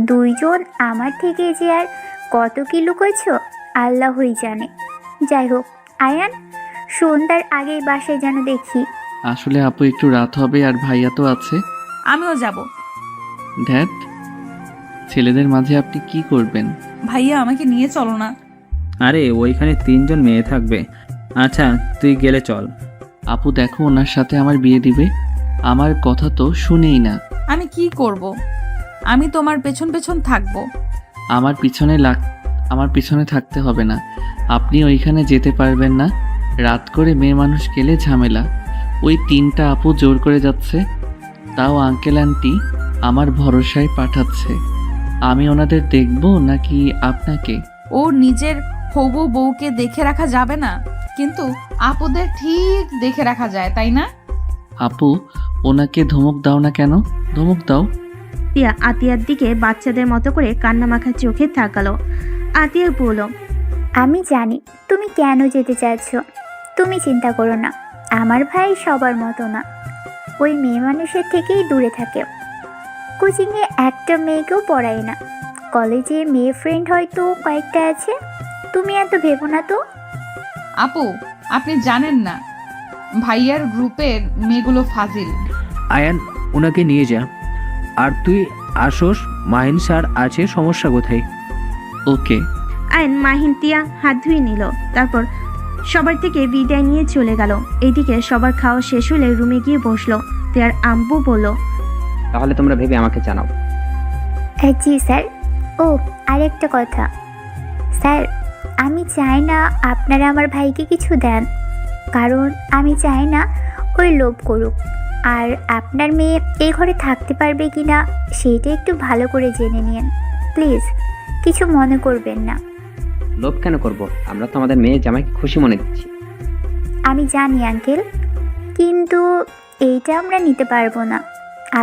দুইজন আমার থেকে যে আর কত কি লুকোছ আল্লাহই জানে। যাই হোক আয়ান, সন্ধ্যার আগেই বাসায় যেন দেখি। আসলে আপু একটু রাত হবে আর ভাইয়া তো আছে। আমিও যাব। ড্যাড, ছেলেদের মাঝে আপনি কি করবেন? ভাইয়া আমাকে নিয়ে চলো না। আরে ওইখানে 3 জন মেয়ে থাকবে। আচ্ছা তুই গেলে চল। আপু দেখো, ওনার সাথে আমার বিয়ে দিবে। আমার কথা তো শুনেই না। আমি কি করব? আমি তোমার পেছন পেছন থাকবো। আমার পিছনে থাকতে হবে না। আপনি ওইখানে যেতে পারবেন না। রাত করে মেয়ে মানুষ গেলে ঝামেলা। ওই 3টা আপু জোর করে যাচ্ছে, তাও আঙ্কেল আন্টি আমার ভরসায় পাঠাচ্ছে। আমি ওনাদের দেখব নাকি আপনাকে? ও নিজের হবু বউকে দেখে রাখা যাবে না, কিন্তু আপুদের ঠিক দেখে রাখা যায়, তাই না? আপু, ওনাকে ধমক দাও না কেন? ধমক দাও। তিয়া আতিয়ার দিকে বাচ্চাদের মতো করে কান্নামাখা চোখে তাকালো। আতিয়া বলল, আমি জানি তুমি কেন যেতে চাইছো। তুমি চিন্তা করো না, আমার ভাই সবার মতো না, ওই মেয়ে মানুষের থেকেই দূরে থাকে। কোচিংয়ে একটা মেয়েকেও পড়ায় না, কলেজে মেয়ে ফ্রেন্ড হয়তো কয়েকটা আছে। তুমি এত ভেবো না তো। আপু, আপনি জানেন না ভাইয়ার গ্রুপের মেয়েগুলো ফাজিল। আয়ান, ওনাকে নিয়ে যা। আর তুই আসোস, মাহিন স্যার আছে, সমস্যা কোথায়? ওকে। আয়ন মাহিন তিয়া হাত ধুয়ে নিল। তারপর সবার থেকে বিদায় নিয়ে চলে গেল। এইদিকে সবার খাওয়া শেষ হলে রুমে গিয়ে বসলো। তিয়ার আম্বু বলল, তাহলে তোমরা ভেবে আমাকে জানাও। জি স্যার। ও আরেকটা কথা স্যার, আমি চাই না আপনারা আমার ভাইকে কিছু দেন, কারণ আমি চাই না ওই লোভ করুক। আর আপনার মেয়ে এই ঘরে থাকতে পারবে কি না সেইটা একটু ভালো করে জেনে নিন প্লিজ, কিছু মনে করবেন না। লোভ কেন করব? আমরা তো আমাদের মেয়ে জামাইকে খুশি মনে দিচ্ছি। আমি জানি আঙ্কেল, কিন্তু এইটা আমরা নিতে পারবো না।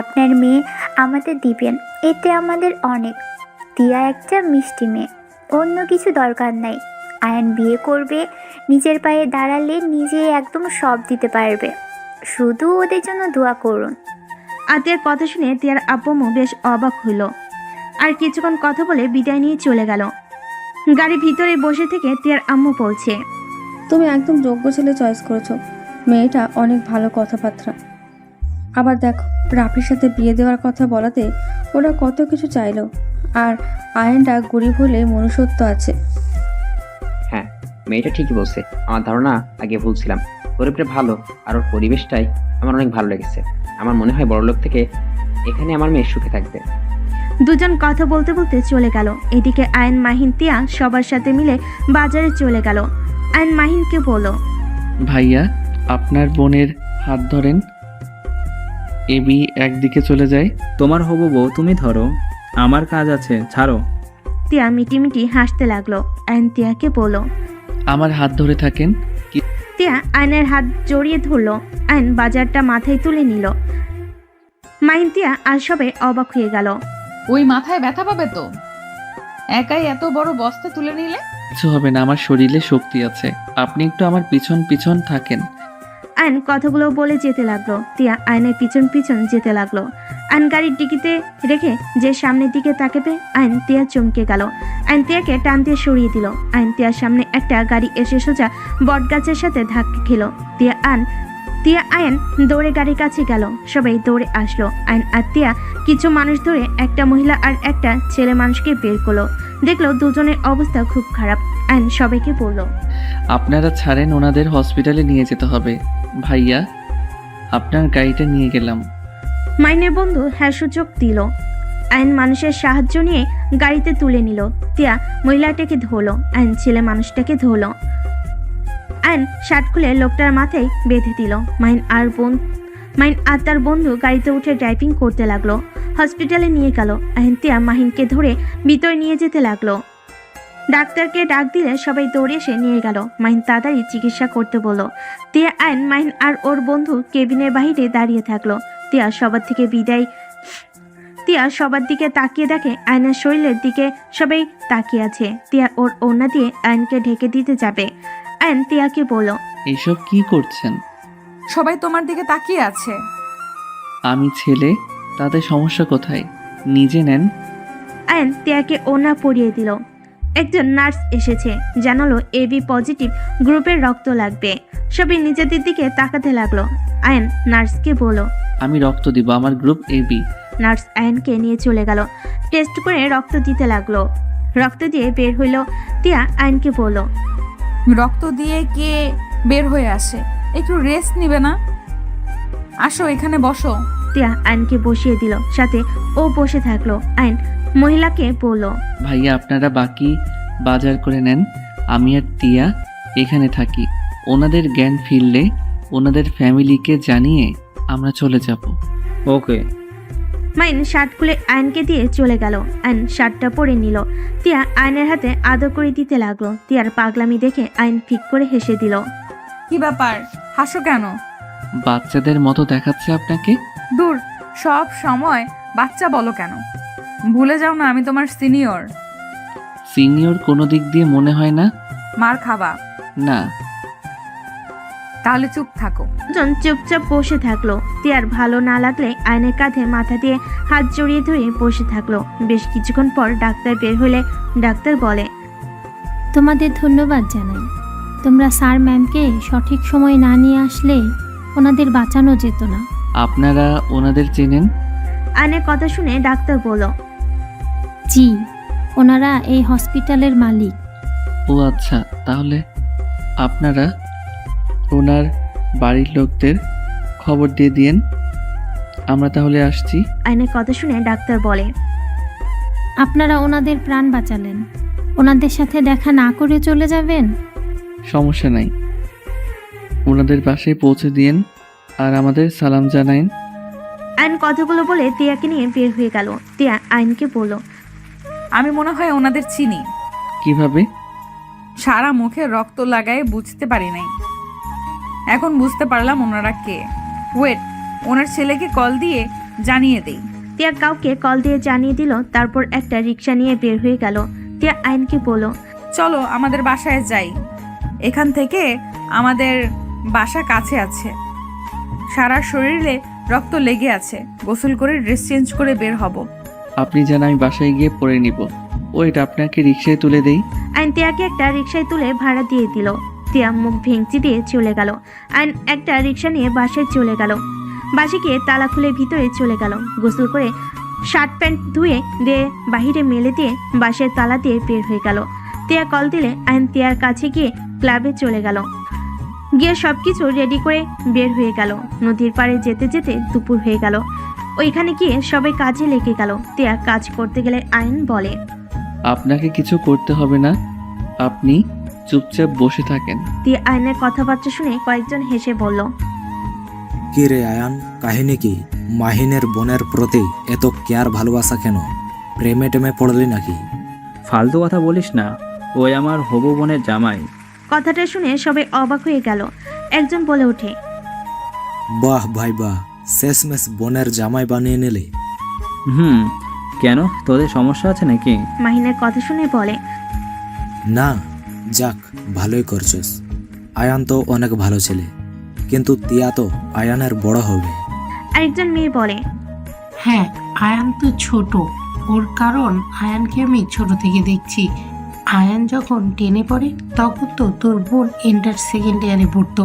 আপনার মেয়ে আমাদের দিবেন, এতে আমাদের অনেক। তিয়া একটা মিষ্টি মেয়ে, অন্য কিছু দরকার নাই। আয়ন বিয়ে করবে, নিজের পায়ে দাঁড়ালে নিজে একদম সব দিতে পারবে। শুধু ওদের জন্য দোয়া করুন। আতিয়ার কথা শুনে তিয়ার আব্বু বেশ অবাক হইল। আর কিছুক্ষণ কথা বলে বিদায় নিয়ে চলে গেল। গাড়ির ভিতরে বসে থেকে তিয়ার আম্মু বলছে, তুমি একদম যোগ্য ছেলে চয়েস করেছো। মেয়েটা অনেক ভালো কথাবার্তা। আবার দেখো, রাফির সাথে বিয়ে দেওয়ার কথা বলাতে ওরা কত কিছু চাইলো। আর আয়নটা গরিব হলে মনুষ্যত্ব আছে। হ্যাঁ, মেয়েটা ঠিকই বলছে। আমার ধারণা আগে ভুল ছিলাম। গরিবটা ভালো, আর ওর পরিবেশটাই আমার অনেক ভালো লেগেছে। আমার মনে হয় বড়লোক থেকে এখানে আমার মেয়ে সুখে থাকবে। দুজন কথা বলতে বলতে চলে গেল। এদিকে আয়ন মাহিন তিয়া সবার সাথে মিলে বাজারে চলে গেল। আয়ন মাহিনকে বলল, ভাইয়া, আপনার বোনের হাত ধরেন, এবি একদিকে চলে যায়। তোমার হবু বউ তুমি ধরো, আমার কাজ আছে, ছাড়ো। তিয়া মিটিমিটি হাসতে লাগলো। আয়ন তিয়াকে বলল, আমার হাত ধরে থাকেন। তিয়া আয়নের হাত জড়িয়ে ধরলো। আয়ন বাজারটা মাথায় তুলে নিল। মাহিন তিয়া আর সবে অবাক হয়ে গেল। ওই মাথায় ব্যথা পাবে তো, একাই এত বড় বস্তা তুলে নিলে। কিছু হবে না, আমার শরীরে শক্তি আছে। আপনি একটু আমার পিছন পিছন থাকেন। আয়ন কথাগুলো বলে যেতে লাগলো। তিয়া আয়নের পিছন পিছন যেতে লাগলো। আয়ন গাড়ির ডিকিতে রেখে যে সামনের দিকে তাকাবে আয়ন তিয়া চমকে গেল। আয়ন তিয়াকে টান দিয়ে সরিয়ে দিল। আয়ন তিয়ার সামনে একটা গাড়ি এসে সোজা বটগাছের সাথে ধাক্কা খেল। তিয়া আয়ন দৌড়ে গাড়ির কাছে গেল। সবাই দৌড়ে আসলো। আয়ন আর তিয়া কিছু মানুষ ধরে একটা মহিলা আর একটা ছেলে মানুষকে বের করলো। দেখলো দুজনের অবস্থা খুব খারাপ। আয়ন সবাইকে বলল, আপনারা ছাড়েন, ওনাদের হসপিটালে নিয়ে যেতে হবে। ভাইয়া, আপনার গাড়িটা নিয়ে গেলাম। মাইনের বন্ধু হ্যাঁ সূচক দিল। আইন মানুষের সাহায্য নিয়ে গাড়িতে তুলে নিল। তিয়া মহিলাটাকে ধরলো। আইন ছেলে মানুষটাকে ধরলো। আইন শার্ট খুলে লোকটার মাথায় বেঁধে দিল। মাইন আর তার বন্ধু গাড়িতে উঠে ড্রাইভিং করতে লাগলো। হসপিটালে নিয়ে গেল। আইন তিয়া মাহিনকে ধরে ভিতরে নিয়ে যেতে লাগলো। ডাক্তারকে ডাক দিলে সবাই দৌড়ে এসে নিয়ে গেল। মাহিন তাড়াতাড়ি চিকিৎসা করতে বলল। তিয়া আইন মাহিন আর ওর বন্ধু কেবিনের বাইরে দাঁড়িয়ে থাকলো। তিয়া সবার দিকে তাকিয়ে দেখে আয়নের শরীরের দিকে সবাই তাকিয়ে আছে। তিয়া ওর ওড়না দিয়ে আয়নকে ঢেকে দিতে যাবে। আয়ন তিয়াকে বলল, এইসব কি করছেন? সবাই তোমার দিকে তাকিয়ে আছে। আমি ছেলে, তাতে সমস্যা কোথায়? নিজে নেন। আয়ন তিয়াকে ওড়না পরিয়ে দিল। একজন নার্স এসেছে, জানালো এবি পজিটিভ গ্রুপের রক্ত লাগবে। সবাই নিজেদের দিকে তাকাতে লাগলো। আয়ন নার্সকে বলল, আমি রক্ত দিব, আমার গ্রুপ AB। নার্স আয়নকে নিয়ে চলে গেল। টেস্ট করে রক্ত দিতে লাগলো। রক্ত দিয়ে বের হইল। তিয়া আয়নকে বলল, রক্ত দিয়ে কে বের হয়ে আসে, একটু রেস্ট নিবে না? আসো এখানে বসো। তিয়া আয়নকে বসিয়ে দিল। সাথে ও বসে থাকলো। আয়ন মহিলাকে বলল, ভাইয়া, আপনারা বাকি বাজার করে নেন। আমি আর তিয়া এখানে থাকি। ওনাদের জ্ঞান ফিরলে ওনাদের ফ্যামিলিকে জানিয়ে আমরা চলে যাব। ওকে। মাইন শার্ট খুলে আয়নকে দিয়ে চলে গেল। আয়ন শার্টটা পরে নিল। তিয়া আয়নের হাতে আদর করে দিতে লাগলো। তিয়ার পাগলামি দেখে আয়ন ফিক করে হেসে দিল। কি ব্যাপার, হাসো কেন? বাচ্চাদের মতো দেখাচ্ছে আপনাকে। দূর, সব সময় বাচ্চা বলো কেন? ভুলে যাও না আমি তোমার সিনিয়র। সিনিয়র কোনো দিক দিয়ে মনে হয় না। মার খাবা? না। তাহলে চুপ থাকো। জন চুপচাপ বসে থাকলো। তিয়ার ভালো না লাগলে আয়নের কাঁধে মাথা দিয়ে হাত জড়িয়ে ধরে বসে থাকলো। বেশ কিছুক্ষণ পর ডাক্তার বের হলে ডাক্তার বলে, তোমাদের ধন্যবাদ জানাই। তোমরা স্যার ম্যামকে সঠিক সময় না নিয়ে আসলে ওনাদের বাঁচানো যেত না। আপনারা ওনাদের চেনেন? আয়নের কথা শুনে ডাক্তার বলল, জি, ওনারা এই হসপিটালের মালিক। ও আচ্ছা, তাহলে আপনারা ওনার বাড়ির লোকদের খবর দিয়ে দিয়েন। আমরা তাহলে আসছি। আয়নের কথা শুনে ডাক্তার বলে, আপনারা ওনাদের প্রাণ বাঁচালেন, ওনাদের সাথে দেখা না করে চলে যাবেন? সমস্যা নাই, ওনাদের বাসায় পৌঁছে দিয়েন আর আমাদের সালাম জানাইন। আয়ন কথাগুলো বলে তিয়াকে নিয়ে বের হয়ে গেল। তিয়া আয়নকে বলল, আমি মনে হয় ওনাদের চিনি। কিভাবে? সারা মুখে রক্ত লাগায় বুঝতে পারি নাই, এখন বুঝতে পারলাম ওনারা কে। ওয়েট, ওনার ছেলেকে কল দিয়ে জানিয়ে দেই। তিয়া কাউকে কল দিয়ে জানিয়ে দিল। তারপর একটা রিক্সা নিয়ে বের হয়ে গেল। তিয়া আয়নকে বলল, চলো আমাদের বাসায় যাই, এখান থেকে আমাদের বাসা কাছে আছে। সারা শরীরে রক্ত লেগে আছে, গোসল করে ড্রেস চেঞ্জ করে বের হব। আপনি যেন, আমি বাসায় গিয়ে পরে নিব। ওইটা আপনাকে রিক্সায় তুলে দেই। আয়ন তিয়াকে একটা রিক্সায় তুলে ভাড়া দিয়ে দিল। তিয়া মুখ ভেঙচি দিয়ে চলে গেল। আয়ন একটা রিক্সা নিয়ে বাসায় চলে গেল। বাসে গিয়ে তালা খুলে ভিতরে চলে গেল। গোসল করে শার্ট প্যান্ট ধুয়ে দিয়ে বাহিরে মেলে দিয়ে বাসের তালা দিয়ে বের হয়ে গেল। তিয়া কল দিলে আয়ন তিয়ার কাছে গিয়ে ক্লাবে চলে গেল। গিয়ে সবকিছু রেডি করে বের হয়ে গেল। নদীর পাড়ে যেতে যেতে দুপুর হয়ে গেল। ওইখানে গিয়ে সবাই কাজে লেগে গেল। তিয়া কাজ করতে গেলে আয়ন বলে, আপনাকে কিছু করতে হবে না, আপনি চুপচাপ বসে থাকেন। তিয়া আয়নের কথাবার্তা শুনে কয়েকজন হেসে বলল, কি রে আয়ান, কাহিনী কি? মাহিনের বোনের প্রতি এত কেয়ার ভালোবাসা কেন? প্রেমে টেমে পড়লি নাকি? ফালতু কথা বলিস না, ওই আমার হবু বোনের জামাই। কথাটা শুনে সবাই অবাক হয়ে গেল। একজন বলে ওঠে, বাহ ভাই বাহ, শেষমেশ বোনের জামাই বানিয়ে নিলে। কেন, তোদের সমস্যা আছে নাকি? মাহিনের কথা শুনে বলে, না, যাক, ভালোই করছস। আয়ান তো অনেক ভালো ছেলে, কিন্তু তিয়া তো আয়ানের বড় হবে। আরেকজন মেয়ে বলে, হ্যাঁ, আয়ান তো ছোট, ওর কারণ আয়ানকে আমি ছোট থেকে দেখছি। আয়ান যখন 10-এ পড়ে তখন তো তোর বোন ইন্টার সেকেন্ড ইয়ারে পড়তো।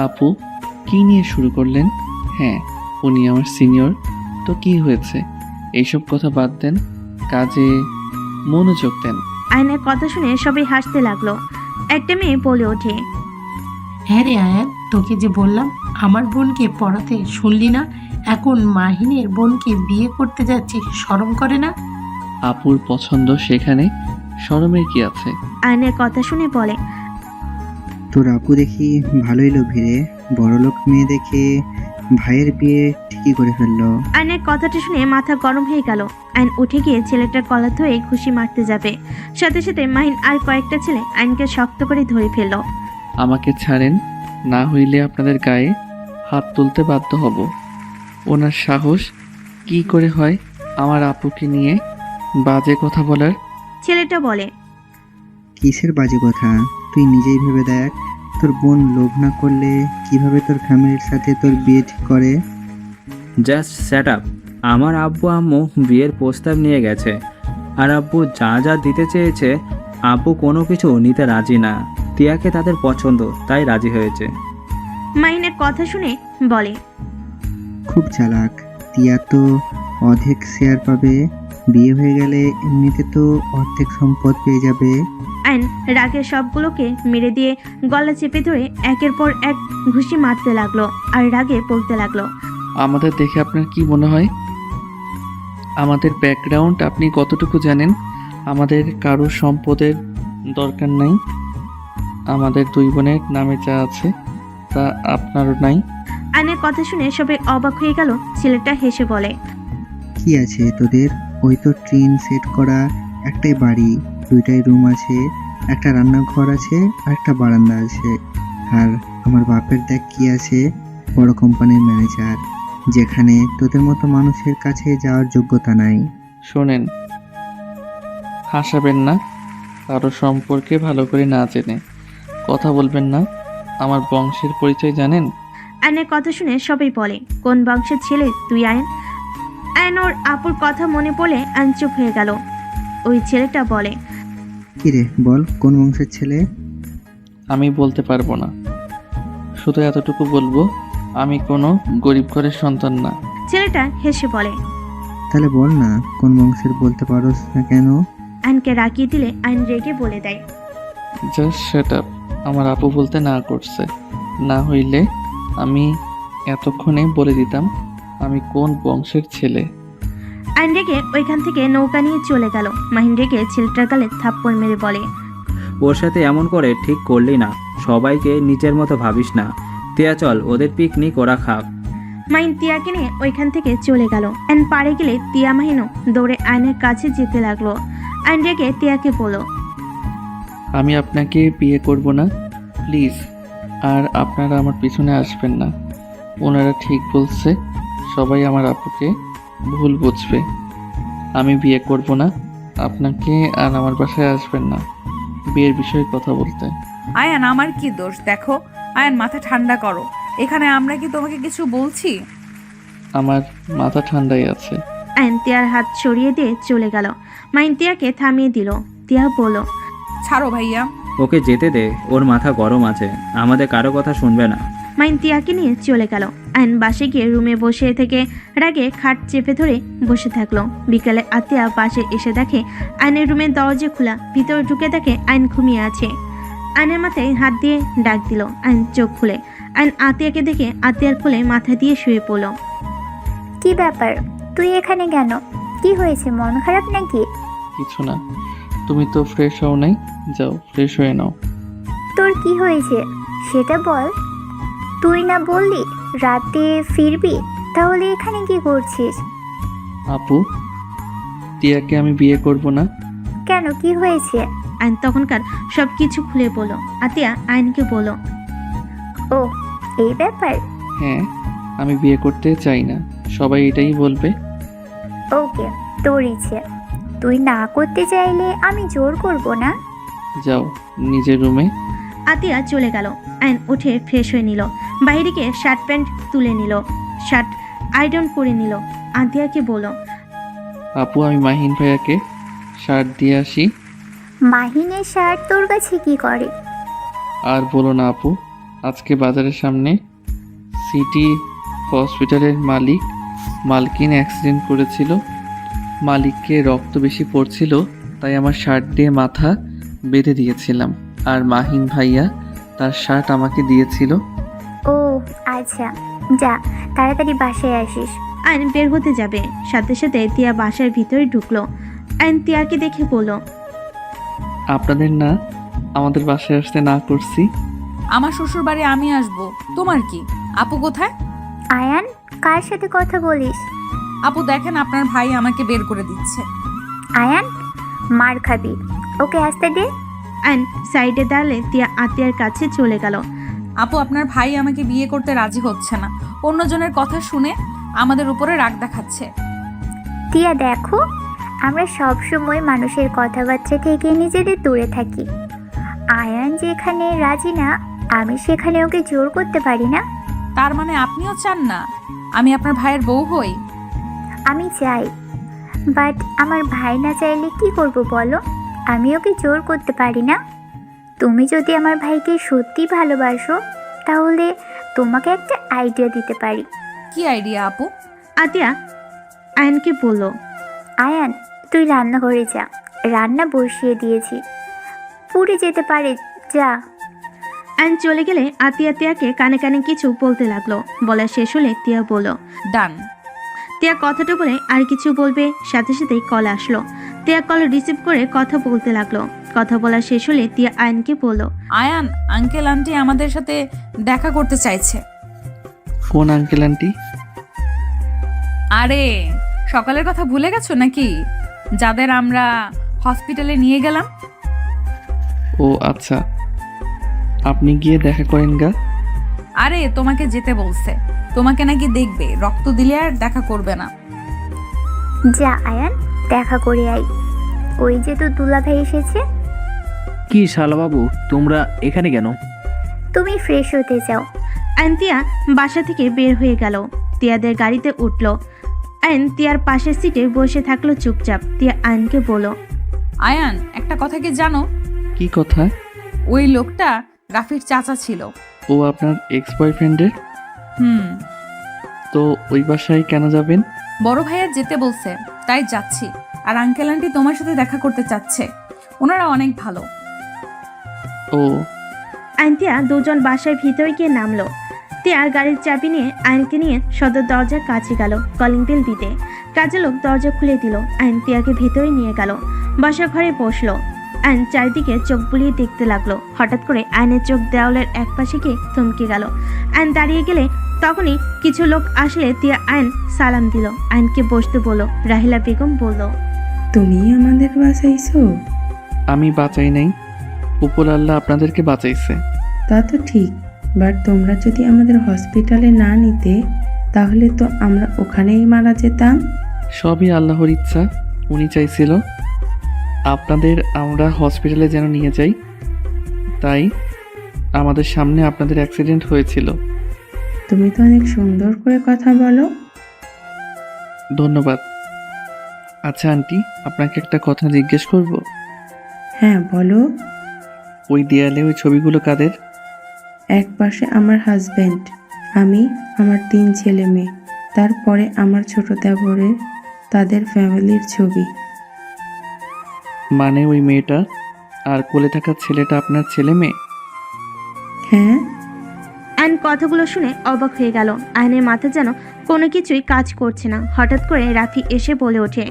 আপু কি নিয়ে শুরু করলেন? হ্যাঁ, উনি আমার সিনিয়র, তো কি হয়েছে? এইসব কথা বাদ দেন, কাজে মনোযোগ দেন। আয়নের কথা শুনে সবাই হাসতে লাগলো। একটা মেয়ে বলে ওঠে, হ্যাঁ রে আয়ান, তোকে যে বললাম আমার বোনকে পড়াতে, শুনলি না? এখন মাহিনের বোনকে বিয়ে করতে যাচ্ছি, শরম করে না? আপুর পছন্দ, সেখানে শরমের কি আছে? আয়নের কথা শুনে বলে, তোর আপু দেখি ভালোই লোভী রে, বড়লোক মেয়ে দেখে ভাইয়ের বিয়ে ঠিকই করে ফেললো। আয়নের কথাটা শুনে মাথা গরম হয়ে গেল। আইন উঠে গিয়ে ছেলেটার কলা ধরে খুশি মারতে যাবে, সাথে সাথে মাহিন আর কয়েকটা ছেলে আইনকে শক্ত করে ধরে ফেলল। আমাকে ছাড়েন, না হইলে আপনাদের গায়ে হাত তুলতে বাধ্য হব। ওনার সাহস কি করে হয় আমার আপুকে নিয়ে বাজে কথা বলার? ছেলেটা বলে, কিসের বাজে কথা? তুই নিজেই ভেবে দেখ, তোর বোন লোভ না করলে কিভাবে তোর ফ্যামিলির সাথে তোর বিয়ে ঠিক করে? Just set up. আমার আব্বু আম্মু বিয়ের প্রস্তাব নিয়ে গেছে, আর আব্বু যা যা দিতে চেয়েছে আব্বু কোনো কিছু নিতে রাজি না। তিয়াকে তাদের পছন্দ, তাই রাজি হয়েছে। মাহিনের কথা শুনে বলে, খুব চালাক। তিয়া তো অর্ধেক শেয়ার পাবে, বিয়ে হয়ে গেলে এমনিতে তো অর্ধেক সম্পদ পেয়ে যাবে। আইন রাগে সবগুলোকে মেরে দিয়ে গলা চেপে ধরে একের পর এক ঘুষি মারতে লাগলো আর রাগে বলতে লাগলো, আমাদের দেখে আপনার কি মনে হয়? আমাদের ব্যাকগ্রাউন্ড আপনি কতটুকু জানেন? আমাদের কারো সম্পদের দরকার নাই। আমাদের দুই বোনের নামে যা আছে তা আপনারও নাই। আইনের কথা শুনে সবাই অবাক হয়ে গেল। ছেলেটা হেসে বলে, কি আছে তোদের? ওই তো ট্রেন সেট করা একটাই বাড়ি, দুইটাই রুম আছে, একটা রান্নাঘর আছে আর একটা বারান্দা আছে। আর আমার বাপের দেখ কি আছে, বড় কোম্পানির ম্যানেজার, যেখানে তোদের মতো মানুষের কাছে যাওয়ার যোগ্যতা নাই। শোনেন, হাসাবেন না, কারো সম্পর্কে ভালো করে না জেনে কথা বলবেন না। আমার বংশের পরিচয় জানেন? আয়নের কথা শুনে সবাই বলে, কোন বংশের ছেলে তুই আয়ন? আয়ন ওর আপুর কথা মনে পড়লে আইন চুপ হয়ে গেল। ওই ছেলেটা বলে, কি রে বল, কোন বংশের ছেলে? আমি বলতে পারবো না, শুধু এতটুকু বলবো, আমি কোনো গরিব ঘরের সন্তান না। ছেলেটা হেসে বলে, তাহলে বল না কোন বংশের, বলতে পারোস না কেন? আইনকে রাগিয়ে দিলে আইন রেগে বলে দেয়, জাস্ট শাট আপ। আমার আপু বলতে না করছে, না হইলে আমি এতক্ষণে বলে দিতাম আমি কোন বংশের ছেলে। আইন রেগে ওইখান থেকে নৌকা নিয়ে চলে গেল। মাহিন রেগে ছেলেটার গালে থাপ্পড় মেরে বলে, ওর সাথে এমন করে ঠিক করলি না, সবাইকে নিজের মতো ভাবিস না। তিয়া চল, ওদের পিকনিক ওরা খাক। মাহিন তিয়াকে নিয়ে ওইখান থেকে চলে গেল। আইন পাড়ে গেলে তিয়া মাহিনও দৌড়ে আইনের কাছে যেতে লাগলো। আইন রেগে তিয়াকে বলল, আমি আপনাকে বিয়ে করব না, প্লিজ। আর আপনারা আমার পিছনে আসবেন না। ওনারা ঠিক বলছে, সবাই আমার আপুকে ভুল বুঝবে। আমি বিয়ে করব না, আপনাকে আর আমার বাসায় আসবেন না বিয়ের বিষয়ে কথা বলতে। আয়ান, আমার কি দোষ? দেখো আয়ান, মাথা ঠান্ডা করো। এখানে আমরা কি তোমাকে কিছু বলছি? আমার মাথা ঠান্ডাই আছে। আইন তিয়ার হাত সরিয়ে দিয়ে চলে গেল। মাহিন তিয়াকে থামিয়ে দিল। তিয়া বলল, ছাড়ো ভাইয়া। ওকে যেতে দে, ওর মাথা গরম আছে, আমাদের কারো কথা শুনবে না। মাহিন তিয়াকে নিয়ে চলে গেল। আইন বাসে গিয়ে রুমে বসে থেকে রাগে খাট চেপে ধরে বসে থাকলো। বিকালে আতিয়া বাসে এসে দেখে আইনের রুমের দরজা খোলা। ভিতরে ঢুকে দেখে আইন ঘুমিয়ে আছে। আইনের মাথায় হাত দিয়ে ডাক দিল। আইন চোখ খুলে আইন আতিয়াকে দেখে আতিয়ার কোলে মাথা দিয়ে শুয়ে পড়ল। কি ব্যাপার, তুই এখানে কেন? কি হয়েছে, মন খারাপ নাকি? কিছু না, তুমি তো ফ্রেশ হও নাই, যাও ফ্রেশ হয়ে নাও। তোর কি হয়েছে সেটা বল। তুই না বললি রাতে ফিরবি, তাহলে এখানে কি করছিস? আপু, টিয়াকে আমি বিয়ে করব না। কেন, কি হয়েছে? আইন তখনকার সব কিছু খুলে বলল। আতিয়া আইনকে বলল, ও এই ব্যাপার। হ্যাঁ, আমি বিয়ে করতে চাই না, সবাই এটাই বলবে। ওকে, তোর ইচ্ছে, তুই না করতে চাইলে আমি জোর করব না। যাও নিজের রুমে। আতিয়া চলে গেল। আয়ন উঠে ফ্রেশ হয়ে নিল, বাইরে গিয়ে শার্ট প্যান্ট তুলে নিল, শার্ট আয়রন করে নিল। আতিয়াকে বলল, আপু আমি মাহিন ভাইয়াকে শার্ট দিয়ে আসি। মাহিনের শার্ট তোর কাছে কি করে? আর বলো না আপু, আজকে বাজারের সামনে সিটি হসপিটালের মালকিন অ্যাক্সিডেন্ট করেছিল। মালিককে রক্ত বেশি পড়ছিল, তাই আমার শার্ট দিয়ে মাথা বেঁধে দিয়েছিলাম, আর মাহিন ভাইয়া তার শার্ট আমাকে দিয়েছিল। ও আচ্ছা, যা তাড়াতাড়ি বাসায় আসিস। আয়ন বের হতে যাবে, সাথে সাথে তিয়া বাসার ভিতরে ঢুকলো। আয়ন তিয়াকে দেখে বলল, আপনাদের না আমাদের বাসায় আসতে না করছি? আমার শ্বশুর বাড়ি আমি আসবো, তোমার কি? আপু কোথায়? আয়ান, কার সাথে কথা বলিস? আপু দেখেন আপনার ভাই আমাকে বের করে দিচ্ছে। আয়ান, মার খাবি, ওকে আসতে দে। আয়ন সাইডে দাঁড়ালে তিয়া আতিয়ার কাছে চলে গেল। আপু আপনার ভাই আমাকে বিয়ে করতে রাজি হচ্ছে না, অন্যজনের কথা শুনে আমাদের উপরে রাগ দেখাচ্ছে। টিয়া দেখো, আমরা সব সময় মানুষের কথাবার্তা থেকে নিজেদের দূরে থাকি। আয়ান যেখানে রাজি না, আমি সেখানে ওকে জোর করতে পারি না। তার মানে আপনিও চান না আমি আপনার ভাইয়ের বউ হই? আমি চাই, বাট আমার ভাই না চাইলে কি করব বলো? আমি ওকে জোর করতে পারি না। তুমি যদি আমার ভাইকে সত্যি ভালোবাসো, তাহলে তোমাকে একটা আইডিয়া দিতে পারি। কি আইডিয়া আপু? আতিয়া আয়নকে বলল, আয়ান, তুই রান্নাঘরে যা, রান্না বসিয়ে দিয়েছি, পুড়ে যেতে পারে, যা। আয়ন চলে গেলে আতিয়া তিয়াকে কানে কানে কিছু বলতে লাগলো। বলা শেষ হলে তিয়া বলল, ডান। তিয়া কথাটা বলে আর কিছু বলবে, সাথে সাথেই কল আসলো। তিয়া কল রিসিভ করে কথা বলতে লাগলো। কথা বলা শেষ হলে তিয়া আয়নকে বলল, আয়ান, আঙ্কেল আন্টি আমাদের সাথে দেখা করতে চাইছে। কোন আঙ্কেল আন্টি? আরে সকালের কথা ভুলে গেছো নাকি? যাদের আমরা হসপিটালে নিয়ে গেলাম। ও আচ্ছা, আপনি গিয়ে দেখা করেন গা। আরে তোমাকে যেতে বলছে, তোমাকে নাকি দেখবে, রক্ত দিলে আর দেখা করবে না। যা আয়ান, দেখা করে আই। ওই যে তো দুলাভাই এসেছে। কি শালাবাবু, তোমরা এখানে কেন? তুমি ফ্রেশ হতে যাও। আয়ন তিয়া বাসা থেকে বের হয়ে গেল। তিয়াদের গাড়িতে উঠল। আয়ন তিয়ার পাশের সিটে বসে থাকলো চুপচাপ। তিয়া আয়নকে বলল, আয়ান, একটা কথা কি জানো? কি কথা? ওই লোকটা রাফির চাচা ছিল। ও আপনার এক্স বয়ফ্রেন্ডের? হুম। তো ওই বাসায় কেন যাবেন? বড় ভাইয়া যেতে বলছে, তাই যাচ্ছি। আর আঙ্কেল আন্টি তোমার সাথে দেখা করতে চাচ্ছে, ওনারা অনেক ভালো। ও। আয়ন তিয়া দুজন বাসার ভিতরে গিয়ে নামলো। তিয়া গাড়ির চাবি নিয়ে আয়নকে নিয়ে সদর দরজার কাছে গেল কলিং বেল দিতে। কাজের লোক দরজা খুলে দিল। আয়ন তিয়াকে ভিতরে নিয়ে গেল, বাসা ঘরে বসলো। আয়ন চারিদিকে চোখ বুলিয়ে দেখতে লাগলো। হঠাৎ করে আয়নের চোখ দেওয়ালের এক পাশে গিয়ে থমকে গেল। আয়ন দাঁড়িয়ে গেলে তখনই কিছু লোক আসলে তিয়া আয়ন সালাম দিল। আয়নকে বসতে বলল। রাহিলা বেগম বলল, তুমি আমাদের বাঁচাইছো? আমি বাঁচাই নাই, উপর আল্লাহ আপনাদেরকে বাঁচাইছে। তা তো ঠিক, বাট তোমরা যদি আমাদের হসপিটালে না নিতে, তাহলে তো আমরা ওখানেই মারা যেতাম। সবই আল্লাহর ইচ্ছা, উনি চাইছিল আপনাদের আমরা হসপিটালে যেন নিয়ে যাই, তাই আমাদের সামনে আপনাদের অ্যাক্সিডেন্ট হয়েছিল। তুমি তো অনেক সুন্দর করে কথা বলো। ধন্যবাদ। আচ্ছা আন্টি, আপনাকে একটা কথা জিজ্ঞেস করব? হ্যাঁ বলো। ওই দেয়ালে ওই ছবিগুলো কাদের? এক পাশে আমার হাজব্যান্ড, আমি, আমার 3 ছেলে মেয়ে, তারপরে আমার ছোট দেবরের, তাদের ফ্যামিলির ছবি। মানে ওই মেয়েটা আর কোলে থাকা ছেলেটা আপনার ছেলে মেয়ে? হ্যাঁ। আয়ন কথাগুলো শুনে অবাক হয়ে গেল। আয়নের মাথা যেন কোনো কিছুই কাজ করছে না। হঠাৎ করে রাফি এসে বলে ওঠে,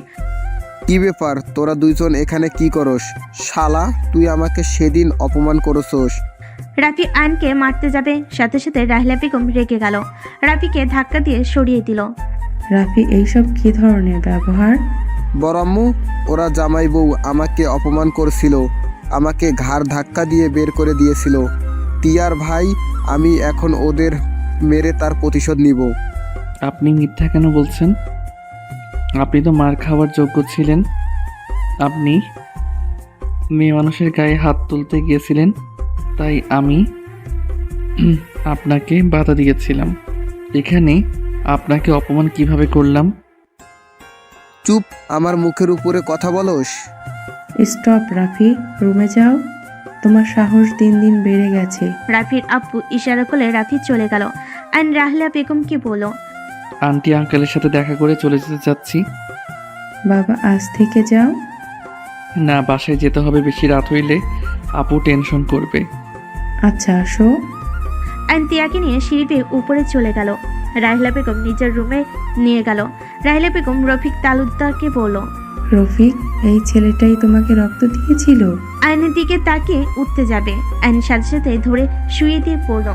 কি ব্যাপার, তোরা দুইজন এখানে কি করস? শালা, তুই আমাকে সেদিন অপমান করছস। রাফি আয়নকে মারতে যাবে, সাথে সাথে রাহিলা বেগম রেগে গেল। রাফিকে ধাক্কা দিয়ে সরিয়ে দিল। রাফি, এইসব কি ধরনের ব্যবহার? বড়াম্মু, ওরা জামাই বউ আমাকে অপমান করছিল, আমাকে ঘাড় ধাক্কা দিয়ে বের করে দিয়েছিল। তিয়ার ভাই, আমি এখন ওদের মেরে তার প্রতিশোধ নিব। আপনি মিথ্যা কেন বলছেন? আপনি তো মার খাওয়ার যোগ্য ছিলেন। আপনি মেয়ে মানুষের গায়ে হাত তুলতে গিয়েছিলেন, তাই আমি আপনাকে বাধা দিয়েছিলাম। এখানে আপনাকে অপমান কিভাবে করলাম? চুপ, আমার মুখের উপরে কথা বলোস। স্টপ রাফি, রুমে যাও। তোমার সাহস দিন দিন বেড়ে গেছে। রাফির আব্বু ইশারা করলে রাফি চলে গেল। অ্যান্ড রাহলা বেগমকে বলল, আন্টি আঙ্কেলের সাথে দেখা করে চলে যেতে চাচ্ছি। বাবা আজ থেকে যাও। না, বাসায় যেতে হবে, বেশি রাত হইলে আপু টেনশন করবে। আচ্ছা আসো। অ্যান্ড তিয়াকে নিয়ে সিঁড়ি বেয়ে উপরে চলে গেল। রাহলা বেগম নিজের রুমে নিয়ে গেল। রাহলা বেগম রফিক তালুকদারকে বলল, রফিক, এই ছেলেটাই তোমাকে রক্ত দিয়েছিল? আয়নের দিকে তাকিয়ে উঠতে যাবে, অ্যান্ড সাথে সাথে ধরে শুয়ে দিয়ে পড়ল।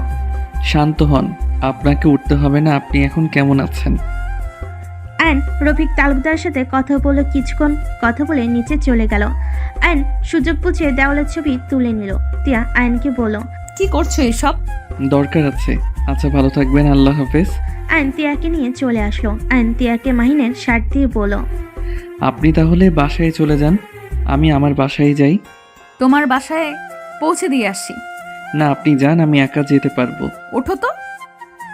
শান্ত হন, আপনাকে উঠতে হবে না। আপনি এখন কেমন আছেন? অ্যান্ড রফিক তালুকদারের সাথে কথা বলে কিছুক্ষণ কথা বলে নিচে চলে গেল। অ্যান্ড সুযোগ বুঝে দেওয়ালের ছবি তুলে নিল। তিয়া আয়নকে বলল, কি করছো এসব? দরকার আছে। আচ্ছা, ভালো থাকবেন, আল্লাহ হাফেজ। অ্যান্ড তিয়াকে নিয়ে চলে আসলো। অ্যান্ড তিয়াকে মাহিনের শার্ট দিয়ে বলল, আপনি তাহলে বাসায় চলে যান, আমি আমার বাসায় যাই। তোমার বাসায় পৌঁছে দিয়ে আসি। না, আপনি যান, আমি একা যেতে পারবো। ওঠো তো।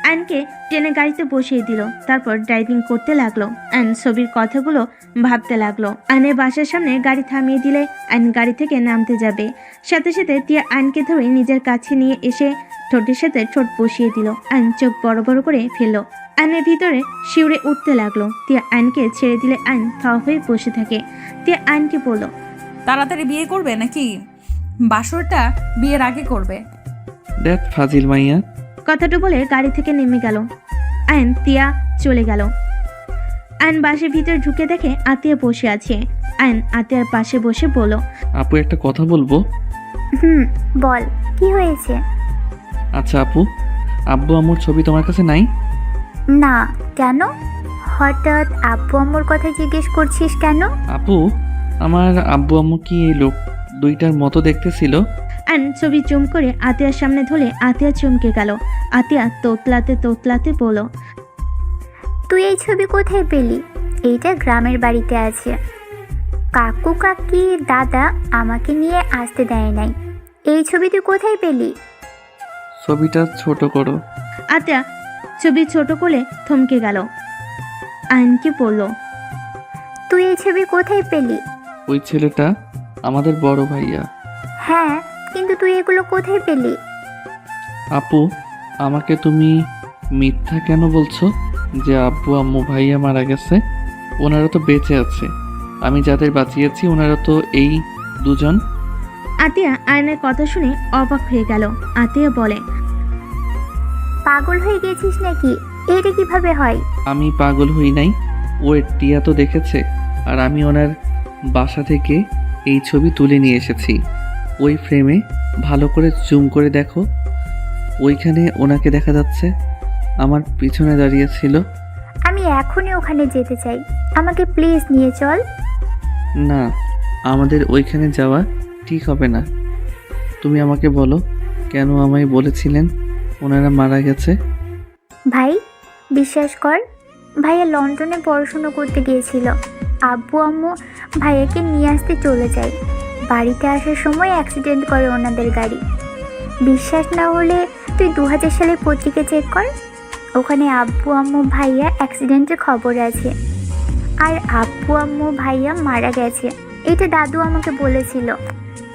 অ্যানকে ট্রেনে গাড়িতে বসিয়ে দিল। তারপর ড্রাইভিং করতে লাগলো। অ্যান ছবির কথাগুলো ভাবতে লাগলো। আয়নের বাসার সামনে গাড়ি থামিয়ে দিলে আয়ন গাড়ি থেকে নামতে যাবে। সাথে সাথে তিয়া আয়নকে ধরে নিজের কাছে নিয়ে এসে ঠোঁটের সাথে ঠোঁট বসিয়ে দিল। আয়ন চোখ বড় বড় করে ফেললো। আয়নের ভিতরে শিউরে উঠতে লাগলো। তিয়া আয়নকে ছেড়ে দিলে আয়ন থা হয়ে বসে থাকে। তিয়া আয়নকে বলল, তাড়াতাড়ি বিয়ে করবে নাকি বাসরটা বিয়ের আগে করবে? দেখ ফাজিল মাইয়া। কথাটা বলে গাড়ি থেকে নেমে গেল। আয়ন তিয়া চলে গেল। আয়ন বাসের ভিতর ঢুকে দেখে আতিয়া বসে আছে। আয়ন আতিয়ার পাশে বসে বলল, আপু, একটা কথা বলবো? বল, কি হয়েছে? আচ্ছা আপু, আব্বু আম্মুর ছবি তোমার কাছে নাই? না, কেন? হঠাৎ আব্বু আম্মুর কথা জিজ্ঞেস করছিস কেন? আপু, আমার আব্বু আম্মু কি এই লোক দুইটার মতো দেখতে ছিল? আয়ন ছবি জুম করে আতিয়ার সামনে ধরে আতিয়া চমকে গেল। আতিয়া তোতলাতে তোতলাতে বলল, তুই এই ছবি কোথায় পেলি? এইটা গ্রামের বাড়িতে আছে। কাকু কাকি দাদা আমাকে নিয়ে আসতে দেয় নাই। এই ছবি তুই কোথায় পেলি? ছবিটা ছোট করো। আতিয়া ছবি ছোট করে থমকে গেল। আয়নকে বলল, তুই এই ছবি কোথায় পেলি? ওই ছেলেটা আমাদের বড় ভাইয়া। হ্যাঁ, কিন্তু তুই এগুলো কোথায় পেলি? আপু, আমাকে তুমি মিথ্যা কেন বলছো যে আব্বু আম্মু ভাইয়া মারা গেছে? ওনারা তো বেঁচে আছে। আমি যাদের বাঁচিয়েছি ওনারা তো এই দুজন। আতিয়া আয়নের কথা শুনে অবাক হয়ে গেল। আতিয়া বলে, পাগল হয়ে গেছিস নাকি? এটা কিভাবে হয়? আমি পাগল হই নাই। ও টিয়া তো দেখেছে, আর আমি ওনার বাসা থেকে এই ছবি তুলে নিয়ে এসেছি। ওই ফ্রেমে ভালো করে জুম করে দেখো, ওইখানে ওনাকে দেখা যাচ্ছে, আমার পিছনে দাঁড়িয়েছিল। আমি এখনই ওখানে যেতে চাই, আমাকে প্লিজ নিয়ে চল। না, আমাদের ওইখানে যাওয়া ঠিক হবে না। তুমি আমাকে বলো, কেন আমায় বলেছিলেন ওনারা মারা গেছে? ভাই, বিশ্বাস কর, ভাইয়া লন্ডনে পড়াশুনো করতে গিয়েছিল। আব্বু আম্মু ভাইয়াকে নিয়ে আসতে চলে যায়। বাড়িতে আসার সময় অ্যাক্সিডেন্ট করে ওনাদের গাড়ি। বিশ্বাস না হলে তুই 2000 সালের পত্রিকা চেক কর, ওখানে আব্বু আম্মু ভাইয়া অ্যাক্সিডেন্টের খবর আছে। আর আব্বু আম্মু ভাইয়া মারা গেছে, এটা দাদু আমাকে বলেছিল।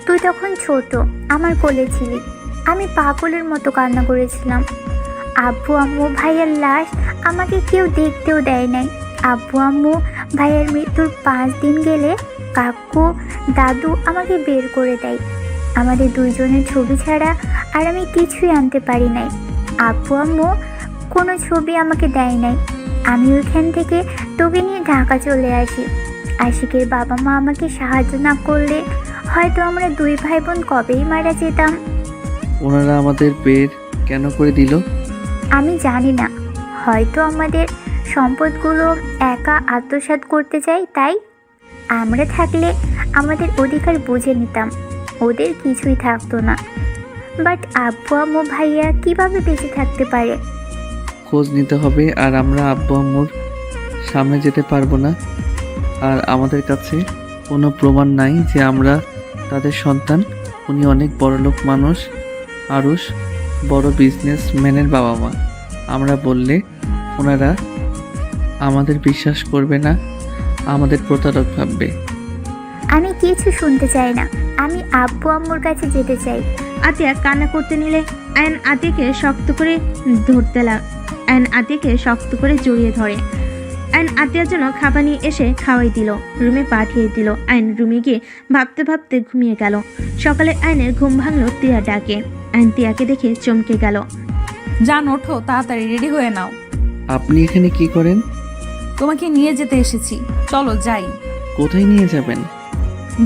তুই তখন ছোট, আমার কোলে ছিলি। আমি পাগলের মতো কান্না করেছিলাম। আব্বু আম্মু ভাইয়ার লাশ আমাকে কেউ দেখতেও দেয় নাই। আব্বু আম্মু ভাইয়ার মৃত্যুর 5 দিন গেলে কাকু দাদু আমাকে বের করে দেয়। আমাদের দুইজনের ছবি ছাড়া আর আমি কিছুই আনতে পারি নাই। আব্বু আম্মু কোনো ছবি আমাকে দেয় নাই। আমি ওইখান থেকে তোকে নিয়ে ঢাকা চলে আসি। আশিকের বাবা মা আমাকে সাহায্য না করলে হয়তো আমরা 2 ভাই বোন কবেই মারা যেতাম। ওনারা আমাদের বের কেন করে দিল? আমি জানি না, হয়তো আমাদের সম্পদগুলো একা আত্মসাৎ করতে চাই, তাই। আমরা থাকলে আমাদের অধিকার বুঝে নিতাম, ওদের কিছুই থাকতো না। বাট আব্বু আম্মু ভাইয়া কিভাবে বেঁচে থাকতে পারে? খোঁজ নিতে হবে, আর আমরা আব্বু আম্মুর সামনে যেতে পারবো না। আর আমাদের কাছে কোনো প্রমাণ নাই যে আমরা তাদের সন্তান। উনি অনেক বড়লোক মানুষ, আরুষ বড় বিজনেসম্যানের বাবা মা। আমরা বললে ওনারা আমাদের বিশ্বাস করবে না, আমাদের প্রতারক ভাববে। আমি কিছু শুনতে চাই না, আমি আব্বু আম্মুর কাছে যেতে চাই। আতিয়া কান্না করতে নিলে আয়ন আতিয়াকে শক্ত করে জড়িয়ে ধরে। আয়ন আতিয়ার জন্য খাবার নিয়ে এসে খাওয়াই দিল, রুমে পাঠিয়ে দিল। আয়ন রুমে গিয়ে ভাবতে ভাবতে ঘুমিয়ে গেল। সকালে আয়নের ঘুম ভাঙলো তিয়া ডাকে। আয়ন তিয়াকে দেখে চমকে গেল। যান, ওঠো, তাড়াতাড়ি রেডি হয়ে নাও। আপনি এখানে কি করেন? তোমাকে নিয়ে যেতে এসেছি, চলো যাই। কোথায় নিয়ে যাবেন?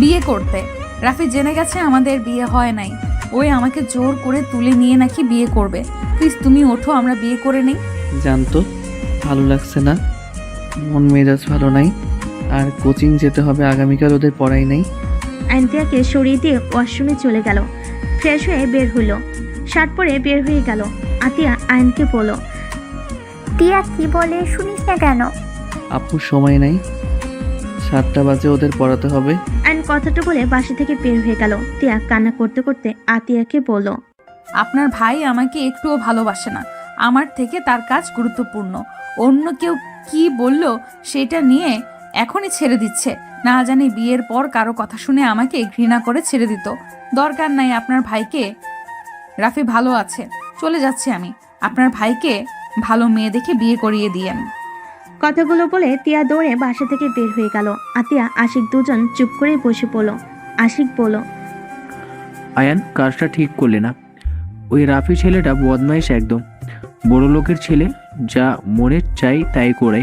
বিয়ে করতে। রাফি জেনে গেছে আমাদের বিয়ে হয় নাই। ওই আমাকে জোর করে তুলে নিয়ে নাকি বিয়ে করবে। প্লিজ তুমি ওঠো, আমরা বিয়ে করে নেই। জানতো ভালো লাগছে না, মন মেজাজ ভালো নাই, আর কোচিং যেতে হবে আগামীকাল, ওদের পড়াই নাই। আয়ন তিয়াকে সরিয়ে দিয়ে ওয়াশরুমে চলে গেল। ফ্রেশ হয়ে বের হইল, শার্ট পরে বের হয়ে গেল। আতিয়া আয়নকে বলল, টিয়া কি বলে শুনিস না কেন? আপুর সময় নাই, 7টা বাজে ওদের পড়াতে হবে। আয়ন কথাটা বলে বাসা থেকে বের হয়ে গেল। তিয়া কান্না করতে করতে আতিয়াকে বলল, আপনার ভাই আমাকে একটুও ভালোবাসে না, আমার থেকে তার কাজ গুরুত্বপূর্ণ। অন্য কেউ কি বলল সেটা নিয়ে এখনই ছেড়ে দিচ্ছে। না জানি বিয়ের পর কারো কথা শুনে আমাকে ঘৃণা করে ছেড়ে দিত। দরকার নাই আপনার ভাইকে। রাফি ভালো আছে, চলে যাচ্ছি আমি। আপনার ভাইকে ভালো মেয়ে দেখে বিয়ে করিয়ে দিয়েন। কথাগুলো বলে তিয়া দৌড়ে বাসা থেকে বের হয়ে গেল। আতিয়া আশিক দুজন চুপ করে বসে পড়ল। আশিক বলল, আয়ান, কাজটা ঠিক করলে না। ওই রাফি ছেলেটা বদমাইশ একদম, বড় লোকের ছেলে, যা মনে চাই তাই করে।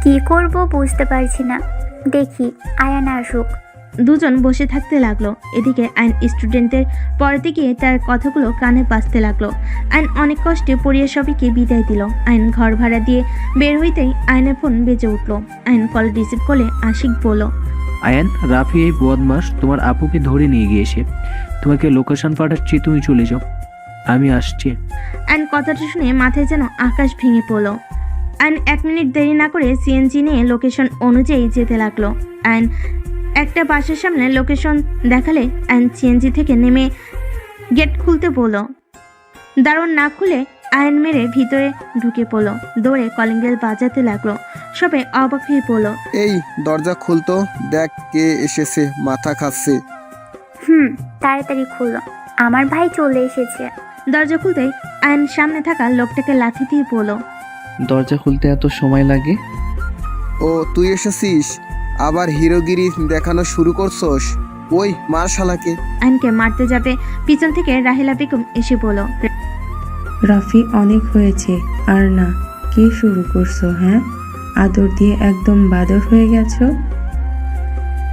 কি করব বুঝতে পারছি না, দেখি আয়ান আসুক। দুজন বসে থাকতে লাগলো। এদিকে আইন স্টুডেন্টদের পড়াতে গিয়ে তার কথাগুলো কানে বাজতে লাগলো। আইন অনেক কষ্টে পড়িয়ে সবাইকে বিদায় দিল। আইন ঘর ভাড়া দিয়ে বের হইতেই আইনের ফোন বেজে উঠলো। আইন কল রিসিভ করলে আশিক বলল, আয়ান, রাফি এই বদমাস তোমার আপুকে ধরে নিয়ে গিয়েছে। তোমাকে লোকেশন পাঠাচ্ছি, তুমি চলে যাও, আমি আসছি। আইন কথাটা শুনে মাথায় যেন আকাশ ভেঙে পড়লো। আইন 1 মিনিট দেরি না করে সিএনজি নিয়ে লোকেশন অনুযায়ী যেতে লাগলো। আইন একটা বাসের সামনে লোকেশন দেখালে আইন সিএনজি থেকে নেমে গেট খুলতে বলল। দারোয়ান না খুলে আইন মেরে ভিতরে ঢুকে পড়লো। দৌড়ে কলিং বেল বাজাতে লাগলো। সবাই অবাক হয়ে পড়লো। এই দরজা খুলতো, দেখ কে এসেছে, মাথা খাচ্ছে। তাড়াতাড়ি খুলো, আমার ভাই চলে এসেছে। দরজা খুলতেই আইন সামনে থাকা লোকটাকে লাথি দিয়ে বলল, দরজা খুলতে এত সময় লাগে? ও তুই এসেছিস, আবার হিরোগিরি দেখানো শুরু করছস? ওই মার শালাকে। আইনকে মারতে যাবে, পিছন থেকে রাহিলা বেগম এসে বলল, রাফি, অনেক হয়েছে, আর না। কি শুরু করছো? হ্যাঁ, আদর দিয়ে একদম বাদর হয়ে গেছো।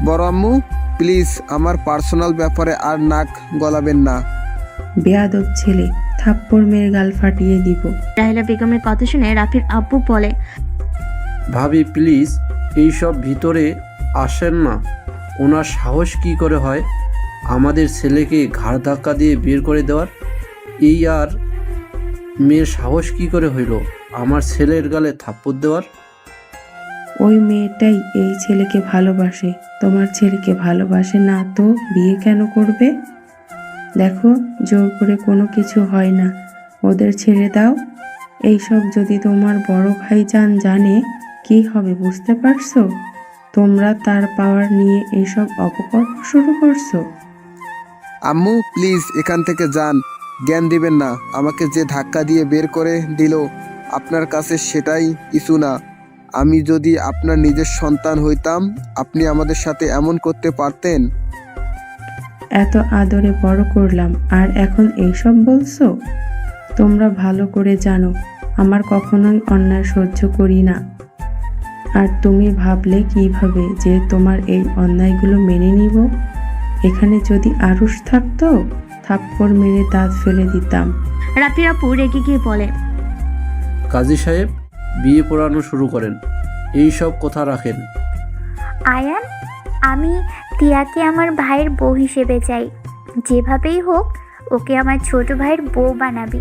বড় আম্মু, প্লিজ আমার পার্সোনাল ব্যাপারে আর নাক গলাবেন না। বেয়াদব ছেলে, থাপ্পড় মেরে গাল ফাটিয়ে দিব। রাহিলা বেগমের কথা শুনে রাফির আব্বু বলে, ভাবি প্লিজ এইসব ভিতরে আসেন না। ওনার সাহস কি করে হয় আমাদের ছেলেকে ঘাড় ধাক্কা দিয়ে বের করে দেওয়ার? এই আর মেয়ের সাহস কি করে হইল আমার ছেলের গালে থাপ্পড় দেওয়ার? ওই মেয়েটাই এই ছেলেকে ভালোবাসে, তোমার ছেলেকে ভালোবাসে না তো বিয়ে কেন করবে? দেখো, জোর করে কোনো কিছু হয় না, ওদের ছেড়ে দাও। এইসব যদি তোমার বড় ভাইজান জানে কি হবে বুঝতে পারছো? তোমরা তার পাওয়ার নিয়ে এইসব অপকর্ম শুরু করছো। আম্মু প্লিজ এখান থেকে যান, জ্ঞান দিবেন না। আমাকে যে ধাক্কা দিয়ে বের করে দিল আপনার কাছে সেটাই কিছু না। আমি যদি আপনার নিজের সন্তান হইতাম, আপনি আমাদের সাথে এমন করতে পারতেন? এত আদরে বড় করলাম আর এখন এইসব বলছো? তোমরা ভালো করে জানো আমার কখনোই অন্যায় সহ্য করি না। আর তুমি ভাবলে কিভাবে যে তোমার এই অন্যায়গুলো মেনে নিব? এখানে যদি আরুষ থাকতো, থাপ্পড় মেরে দাঁত ফেলে দিতাম। রাফির আপু রেগে গিয়ে বলে, কাজী সাহেব, বিয়ে পড়ানো শুরু করেন, এই সব কথা রাখেন। আয়ান, আমি টিয়াকে আমার ভাইয়ের বউ হিসেবে চাই। যেভাবেই হোক ওকে আমার ছোট ভাইয়ের বউ বানাবি,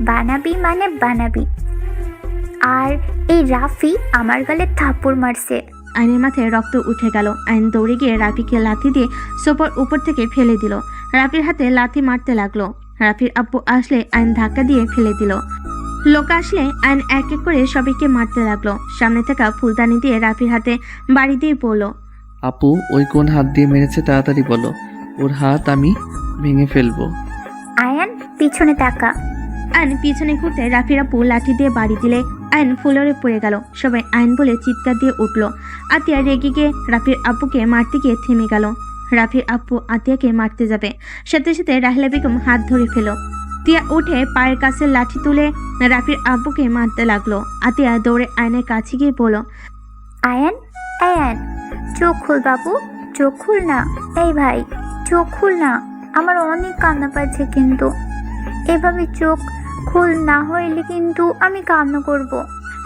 বানাবি মানে বানাবি। আর এই রাফি আমার গালে থাপ্পড় মারছে। আয়নের মাথায় রক্ত উঠে গেল। আয়ন দৌড়ে গিয়ে রাফিকে লাথি দিয়ে সোফার উপর থেকে ফেলে দিল। রাফির হাতে লাথি মারতে লাগলো। রাফির আব্বু আসলে আয়ন ধাক্কা দিয়ে ফেলে দিল। লোক আসলে আয়ন এক এক করে সবাইকে মারতে লাগলো। সামনে থাকা ফুলদানি দিয়ে রাফির হাতে বাড়ি দিয়ে পড়ল। আপু ওই কোন হাত দিয়ে মেরেছে তাড়াতাড়ি বলো, ওর হাত আমি ভেঙে ফেলবো। আয়ান পিছনে তাকা। আয়ন পিছনে ঘুরতে রাফির আব্বু লাঠি দিয়ে বাড়ি দিলে আয়ন ফ্লোরে পড়ে গেল। সবাই আয়ন বলে চিৎকার দিয়ে উঠল। আতিয়া রেগে গিয়ে রাফির আব্বুকে মারতে গিয়ে থেমে গেল। রাফির আব্বু আতিয়াকে মারতে যাবে, সাথে সাথে রাহেলা বেগম হাত ধরে ফেল। তিয়া উঠে পায়ের কাছে লাঠি তুলে রাফির আব্বুকে মারতে লাগলো। আতিয়া দৌড়ে আয়নের কাছে গিয়ে বলল, আয়ান আয়ান চোখ খুল বাবু, চোখ খুল না। এই ভাই চোখ খুল না, আমার অনেক কান্না পাচ্ছে, কিন্তু এভাবে চোখ খুল না হইলে কিন্তু আমি কান্না করব।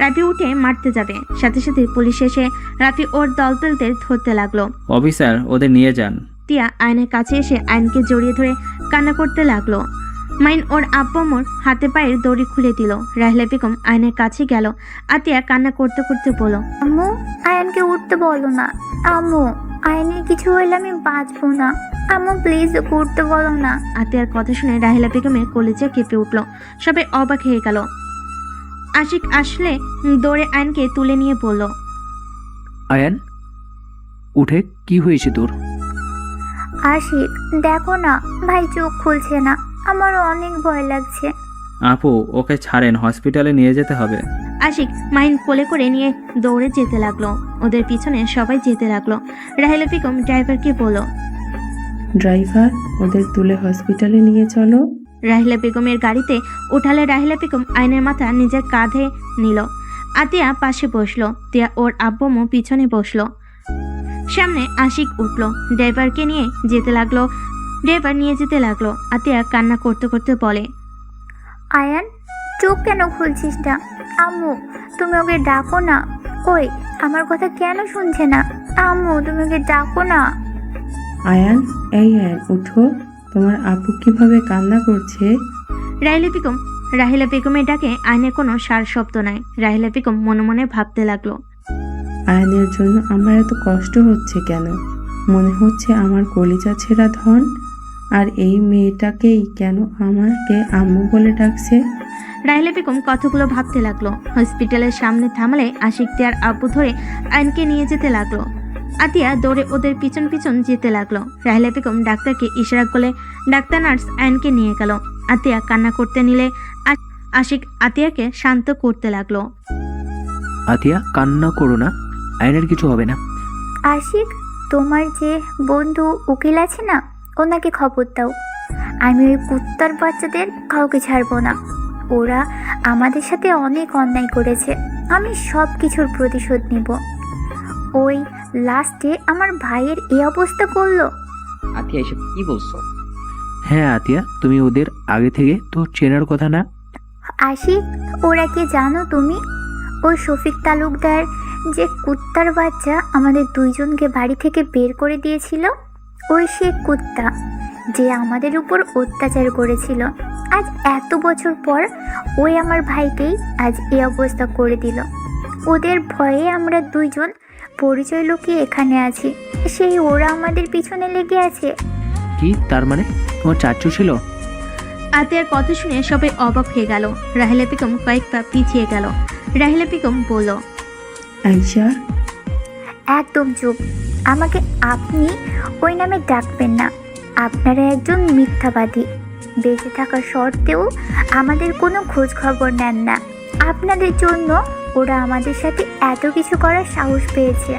রাফি উঠে মারতে যাবে, সাথে সাথে পুলিশ এসে রাফি ওর দলবেলদের ধরতে লাগলো। অফিসার ওদের নিয়ে যান। তিয়া আয়নের কাছে এসে আয়নকে জড়িয়ে ধরে কান্না করতে লাগলো। মাইন ওর আব্বামোর হাতে পায়ের দড়ি খুলে দিল। রাহেলা বেগম আয়নের কাছে গেল। আতিয়া কান্না করতে করতে বলল, আম্মু আয়ানকে উঠতে বলো না। আম্মু আয়ানের কিছু হইলে আমি বাঁচবো না। আম্মু প্লিজ উঠতে বলো না। আতিয়ার কথা শুনে রাহেলা বেগমের কলিজা কেঁপে উঠল। সবাই অবাক হয়ে গেল। আশিক আসলে দৌড়ে আয়নকে তুলে নিয়ে বলল, আয়ান উঠে কি হয়েছে তোর? আশিক দেখো না ভাই চোখ খুলছে না, আমার অনেক ভয় লাগছে। আপু ওকে ছাড়েন, হসপিটালে নিয়ে যেতে হবে। আশিক মাইন কোলে করে নিয়ে দৌড়ে যেতে লাগলো। ওদের পিছনে সবাই যেতে লাগলো। রাহেলা বেগম ড্রাইভারকে বলল, ড্রাইভার ওদের তুলে হসপিটালে নিয়ে চলো। রাহেলা বেগমের গাড়িতে উঠালে রাহেলা বেগম আয়নের মাথা নিজের কাঁধে নিল। আতিয়া পাশে বসলো। তিয়া ওর আব্বুমও পিছনে বসলো। সামনে আশিক উঠলো, ড্রাইভারকে নিয়ে যেতে লাগলো। ড্রাইভার নিয়ে যেতে লাগলো। আতিয়া কান্না করতে করতে বলে, আয়ান চোখ কেন খুলছিস না? আম্মু তুমি ওকে ডাকো না। কই আমার কথা কেন শুনছে না? আম্মু তুমি ওকে ডাকো না। আয়ান এই আয়ান উঠো, তোমার আপু কিভাবে কান্না করছে। রাহেলা বেগমের ডাকে আয়নের কোনো সার শব্দ নাই। রাহেলা বেগম মনে মনে ভাবতে লাগলো, আয়নের জন্য আমার এত কষ্ট হচ্ছে কেন? মনে হচ্ছে আমার কলিজা ছেঁড়া ধন। আর এই মেয়েটাকেই কেন আমাকে আম্মু বলে ডাকছে? রাহেলা বেগম কতগুলো ভাবতে লাগলো। হসপিটালের সামনে থামলে আশিক তিয়ার আব্বু ধরে আয়নকে নিয়ে যেতে লাগলো। আতিয়া দৌড়ে ওদের পিছন পিছন যেতে লাগলো। রাহেলা বেগম ডাক্তারকে ইশারা করলে ডাক্তার নার্স আয়নকে নিয়ে গেল। আতিয়া কান্না করতে নিলে আশিক আতিয়াকে শান্ত করতে লাগলো। আতিয়া কান্না করো না, আয়নের কিছু হবে না। আশিক তোমার যে বন্ধু উকিল আছে না, ওনাকে খবর দাও। আমি ওই কুত্তার বাচ্চাদের কাউকে ছাড়বো না। ওরা আমাদের সাথে অনেক অন্যায় করেছে, আমি সব কিছুর প্রতিশোধ নিব। ওই লাস্টে আমার ভাইয়ের এই অবস্থা করলো। আতিয়া এসব কি বলছো? হ্যাঁ আতিয়া, তুমি ওদের আগে থেকে তো চেনার কথা না? আশিক ওরা কে জানো তুমি? ওই শফিক তালুকদার যে কুত্তার বাচ্চা আমাদের দুইজনকে বাড়ি থেকে বের করে দিয়েছিল, ওই সে কুত্তা যে আমাদের উপর অত্যাচার করেছিল। আজ এত বছর পর ওই আমার ভাইকেই আজ এই অবস্থা করে দিল। ওদের ভয়ে আমরা দুইজন পরিচয় লুকিয়ে এখানে আছি, সেই ওরা আমাদের পিছনে লেগে আছে। কি তার মানে তোমার চাচু ছিল? আতিয়ার কথা শুনে সবাই অবাক হয়ে গেল। রাহেলা বেগম কয়েক পা পিছিয়ে গেল। রাহেলা বেগম বলল, আইসা একদম চুপ। আমাকে আপনি ওই নামে ডাকবেন না। আপনারা একজন মিথ্যাবাদী। বেঁচে থাকা সত্ত্বেও আমাদের কোনো খোঁজ খবর নেন না। আপনাদের জন্য ওরা আমাদের সাথে এত কিছু করার সাহস পেয়েছে।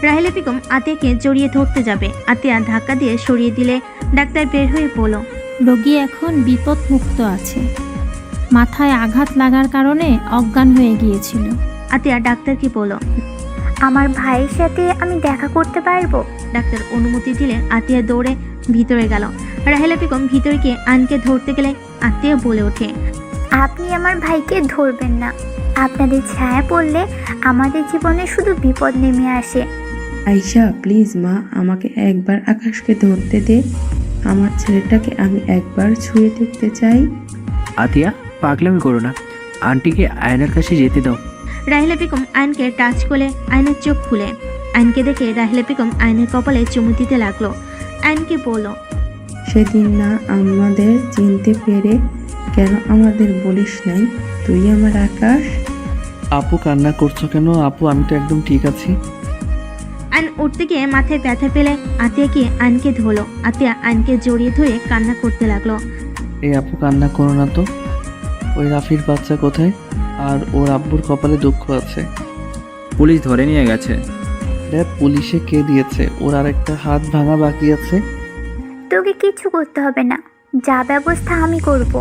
রাহেলা বেগম আতিয়াকে জড়িয়ে ধরতে যাবে। আতিয়া ধাক্কা দিয়ে সরিয়ে দিলে ডাক্তার বের হয়ে বলল, রোগী এখন বিপদমুক্ত আছে, মাথায় আঘাত লাগার কারণে অজ্ঞান হয়ে গিয়েছিল। আতিয়া ডাক্তারকে বলল, আমার ভাইয়ের সাথে আমি দেখা করতে পারবো? ডাক্তার অনুমতি দিলে আতিয়া দৌড়ে ভিতরে গেল। রাহেলা বেগম ভিতরে গিয়ে আয়নকে ধরতে গেলে আতিয়া বলে ওঠে, আপনি আমার ভাইকে ধরবেন না। আপনাদের ছায়া পড়লে আমাদের জীবনে শুধু বিপদ নেমে আসে। আইসা প্লিজ মা, আমাকে একবার আকাশকে ধরতে দে। আমার ছেলেটাকে আমি একবার ছুঁয়ে দেখতে চাই। আতিয়া পাগলামি করো না, আন্টিকে আয়নের কাছে যেতে দাও। রাহেলা বেগম আয়নকে টাচ করে আয়নের চোখ খুলে আয়নকে দেখে রাহেলা বেগম আয়নের কপালে চুমু দিতে লাগলো। আয়নকে বলল, সেদিন না আমাদের চিনতে পেরে কেন আমাদের বলিস নাই তুই আমার আকাশ? আপু কান্না করছো কেন? আপু আমি তো একদম ঠিক আছি। আয়ন উঠতে গিয়ে মাথায় ব্যথা পেলে আতিয়া গিয়ে আয়নকে ধরলো। আতিয়া আয়নকে জড়িয়ে ধরে কান্না করতে লাগলো। এই আপু কান্না করো না তো। ওই রাফির বাচ্চা কোথায়? আর ওর আব্বুর কপালে দুঃখ আছে। পুলিশ ধরে নিয়ে গেছে। দেখ পুলিশে কে দিয়েছে? ওর আর একটা হাত ভাঙা বাকি আছে। তোকে কিচ্ছু করতে হবে না, যা ব্যবস্থা আমি করব।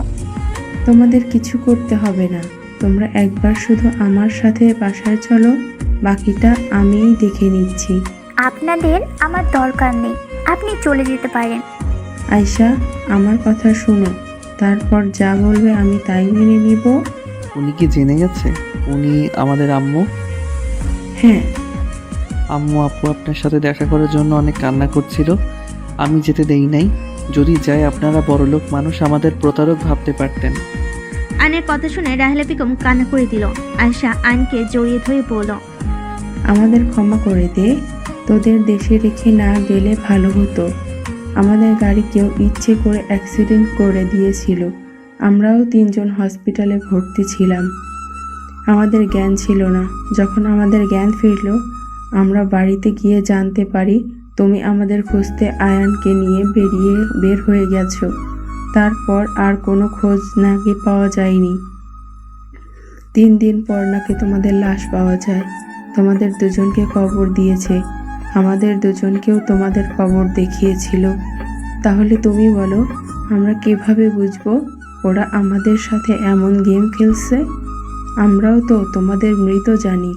তোমাদের কিছু করতে হবে না, তোমরা একবার শুধু আমার সাথে বাসায় চলো, বাকিটা আমিই দেখে নিচ্ছি। আপনাদের আমার দরকার নেই, আপনি চলে যেতে পারেন। আয়শা, আমার কথা শোনো, তারপর যা বলবে আমি তাই মেনে নিব। উনি কি জেনে গেছে উনি আমাদের আম্মু? হ্যাঁ। আম্মু আপু আপনার সাথে দেখা করার জন্য অনেক কান্না করছিল, আমি যেতে দেই নাই। যদি যাই আপনারা বড়লোক মানুষ, আমাদের প্রতারক ভাবতে পারতেন। আয়নের কথা শুনে রাহেলা বেগম কান্না করে দিল। আয়শা আয়নকে জড়িয়ে ধরে বলল, আমাদের ক্ষমা করে দে, তোদের দেশে রেখে না গেলে ভালো হতো। আমাদের গাড়ি কেউ ইচ্ছে করে অ্যাক্সিডেন্ট করে দিয়েছিল, আমরাও 3 জন হসপিটালে ভর্তি ছিলাম। আমাদের জ্ঞান ছিল না, যখন আমাদের জ্ঞান ফিরল আমরা বাড়িতে গিয়ে জানতে পারি তুমি আমাদের খুঁজতে আয়ানকে নিয়ে বের হয়ে গেছো। তারপর আর কোনো খোঁজ নাকি পাওয়া যায়নি। 3 দিন পর নাকি তোমাদের লাশ পাওয়া যায়। তোমাদের দুজনকে কবর দিয়েছে, আমাদের দুজনকেও তোমাদের কবর দেখিয়েছিল। তাহলে তুমি বলো আমরা কিভাবে বুঝবো ওরা আমাদের সাথে এমন গেম খেলছে? আমরাও তো তোমাদের মৃত জানি।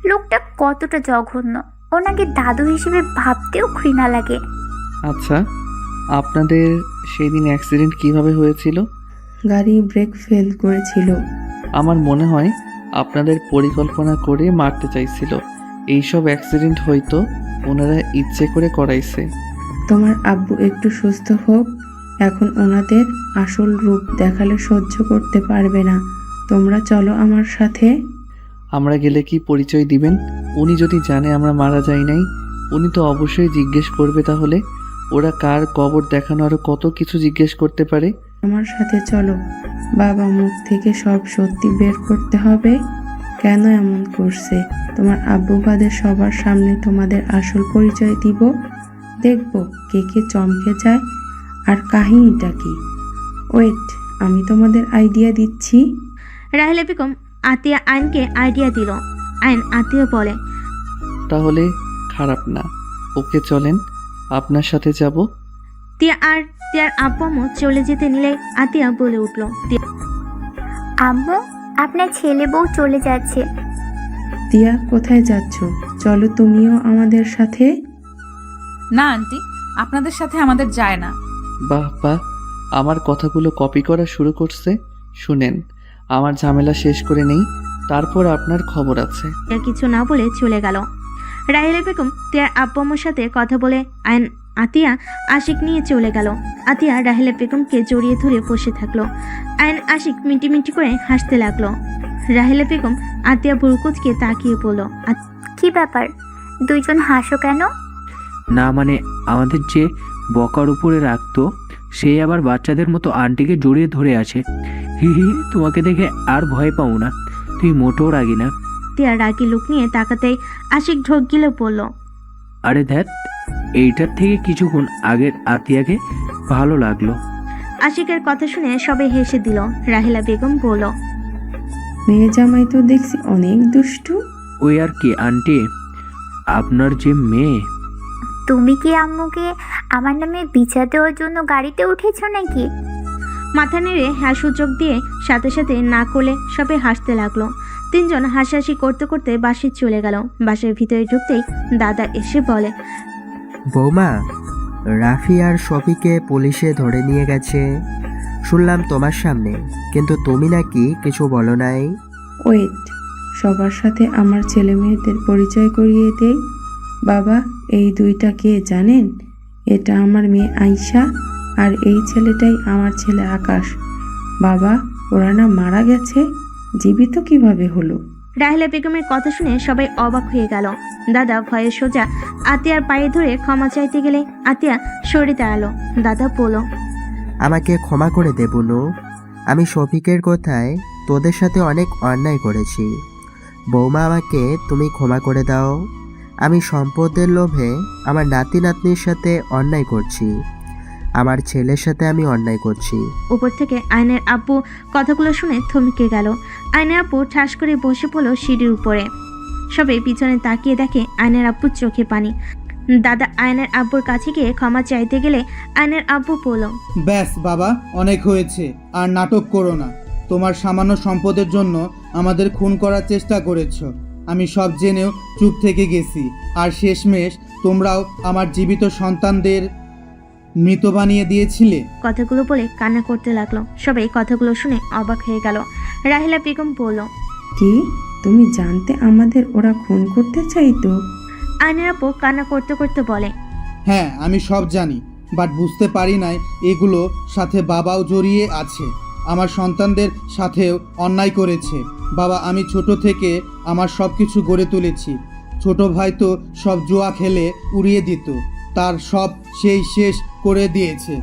লোকটা কতটা জঘন্য, ওনাকে দাদু হিসেবে ভাবতেও ঘৃণা লাগে। আচ্ছা, আপনাদের সেই দিন অ্যাক্সিডেন্ট কিভাবে হয়েছিল? গাড়ি ব্রেক ফেল করেছিল। আমার মনে হয় আপনাদের পরিকল্পনা করে মারতে চাইছিল। এইসব অ্যাক্সিডেন্ট হয়তো ওনারা ইচ্ছে করে করাইছে। তোমার আব্বু একটু সুস্থ হোক, এখন ওনাদের আসল রূপ দেখালে সহ্য করতে পারবে না। তোমরা চলো আমার সাথে। আমরা গেলে কি পরিচয় দিবেন? উনি যদি জানে আমরা মারা যাই নাই, উনি তো অবশ্যই জিজ্ঞেস করবে। তাহলে ওরা কার কবর দেখানো, আরো কত কিছু জিজ্ঞেস করতে পারে। আমার সাথে চলো, বাবা মুখ থেকে সব সত্যি বের করতে হবে। কেন এমন করছে? তোমার আব্বু বাদে সবার সামনে তোমাদের আসল পরিচয় দিব। দেখবো কে কে চমকে যায় আর কাহিনীটা কি। ওয়েট, আমি তোমাদের আইডিয়া দিচ্ছি। রাহেলা বেগম আতিয়া আয়নকে আইডিয়া দিল। আয়ন আতিয়া বলে, তাহলে খারাপ না, ওকে চলেন, আপনার সাথে যাব। তিয়ার আব্বু আম্মু চলে যেতে নিলে আতিয়া বলে উঠল, আম্মু, আপনার ছেলে বউ চলে যাচ্ছে। তিয়া, কোথায় যাচ্ছ? চলো তুমিও আমাদের সাথে। না আন্টি, আপনাদের সাথে আমাদের যায় না। বাহ বাহ, আমার কথাগুলো কপি করা শুরু করছে। শুনেন, আমার ঝামেলা শেষ করে নেই, তারপর আপনার খবর আছে। তিয়া কিছু না বলে চলে গেল। রাহেলা বেগম তিয়ার আব্বু আম্মুর সাথে কথা বলে আয়ন আতিয়া আশিক নিয়ে চলে গেল। আতিয়া রাহেলা বেগমকে জড়িয়ে ধরে বসে থাকলো। আয়ন আশিক মিটি মিটি করে হাসতে লাগলো। রাহেলা বেগম আতিয়া বুরকুতকে তাকিয়ে বলল, কি ব্যাপার, দুইজন হাসো কেন? না মানে আমাদের যে বকার উপরে রাখতো সেই আবার বাচ্চাদের মতো আন্টিকে জড়িয়ে ধরে আছে। হি হি, তোমাকে দেখে আর ভয় পাও না, তুই মোটেও রাগি না। তিয়া রাগি লুক নিয়ে তাকাতেই আশিক ঢোক গিলে বলল, আরে ধ্যাত, এইটার থেকে কিছুক্ষণ আগের আতিয়াকে ভালো লাগলো। আশিকের কথা শুনে সবাই হেসে দিল। রাহেলা বেগম বলল, মেয়ে জামাই তো দেখছি অনেক দুষ্টু। ওই আর কি আন্টি, আপনার যে মেয়ে। তুমি কি আম্মুকে আমার নামে বিচার দেওয়ার জন্য গাড়িতে উঠেছ নাকি? মাথা নেড়ে হ্যাঁ সূচক দিয়ে সাথে সাথে না করলে সবাই হাসতে লাগলো। 3 জন হাসাহাসি করতে করতে বাসে চলে গেল। বাসের ভিতরে ঢুকতেই দাদা এসে বলে, বৌমা, রাফি আর শফিকে পুলিশে ধরে নিয়ে গেছে শুনলাম তোমার সামনে, কিন্তু তুমি নাকি কিছু বলো নাই। ওয়েট, সবার সাথে আমার ছেলে মেয়েদের পরিচয় করিয়ে দেই। বাবা, এই দুইটা কে জানেন? এটা আমার মেয়ে আয়শা আর এই ছেলেটাই আমার ছেলে আকাশ। বাবা, ওরা না মারা গেছে, জীবিত কিভাবে হলো? রাহেলা বেগমের কথা শুনে সবাই অবাক হয়ে গেল। দাদা ভয়ে সোজা আতিয়ার পায়ে ধরে ক্ষমা চাইতে গেলে আতিয়া সরে দাঁড়ালো। দাদা বলল, আমাকে ক্ষমা করে দে বুনু। আমি শফিকের কথায় তোদের সাথে অনেক অন্যায় করেছি। বৌমা, আমাকে তুমি ক্ষমা করে দাও। আমি সম্পদের লোভে আমার নাতি নাতনির সাথে অন্যায় করছি, আমার ছেলের সাথে আমি অন্যায় করছি। উপর থেকে আয়নের আব্বু কথাগুলো শুনে থমকে গেল। আয়নের আব্বু ঠাস করে বসে পড়ল সিঁড়ির উপরে। সবাই পিছনে তাকিয়ে দেখে আয়নের আব্বুর চোখে পানি। দাদা আয়নের আব্বুর কাছে গিয়ে ক্ষমা চাইতে গেলে আয়নের আব্বু বলল, ব্যাস বাবা, অনেক হয়েছে, আর নাটক করো না। তোমার সামান্য সম্পদের জন্য আমাদের খুন করার চেষ্টা করেছ। আমি সব জেনেও চুপ থেকে গেছি, আর শেষমেশ তোমরাও আমার জীবিত সন্তানদের মৃত বানিয়ে দিয়েছিলে। কথাগুলো বলে কান্না করতে লাগলো। সবাই কথাগুলো শুনে অবাক হয়ে গেল। রাহেলা বেগম বলল, কি তুমি জানতে আমাদের ওরা খুন করতে চাইতো? আয়নের আব্বু কান্না করতে করতে বলে, হ্যাঁ, আমি সব জানি, বাট বুঝতে পারি নাই এগুলো সাথে বাবাও জড়িয়ে আছে। আমার সন্তানদের সাথেও অন্যায় করেছে। বাবা, আমি ছোট থেকে আমার সব কিছু গড়ে তুলেছি। ছোট ভাই তো সব জুয়া খেলে উড়িয়ে দিত, তার সব সেই শেষ করে দিয়েছে।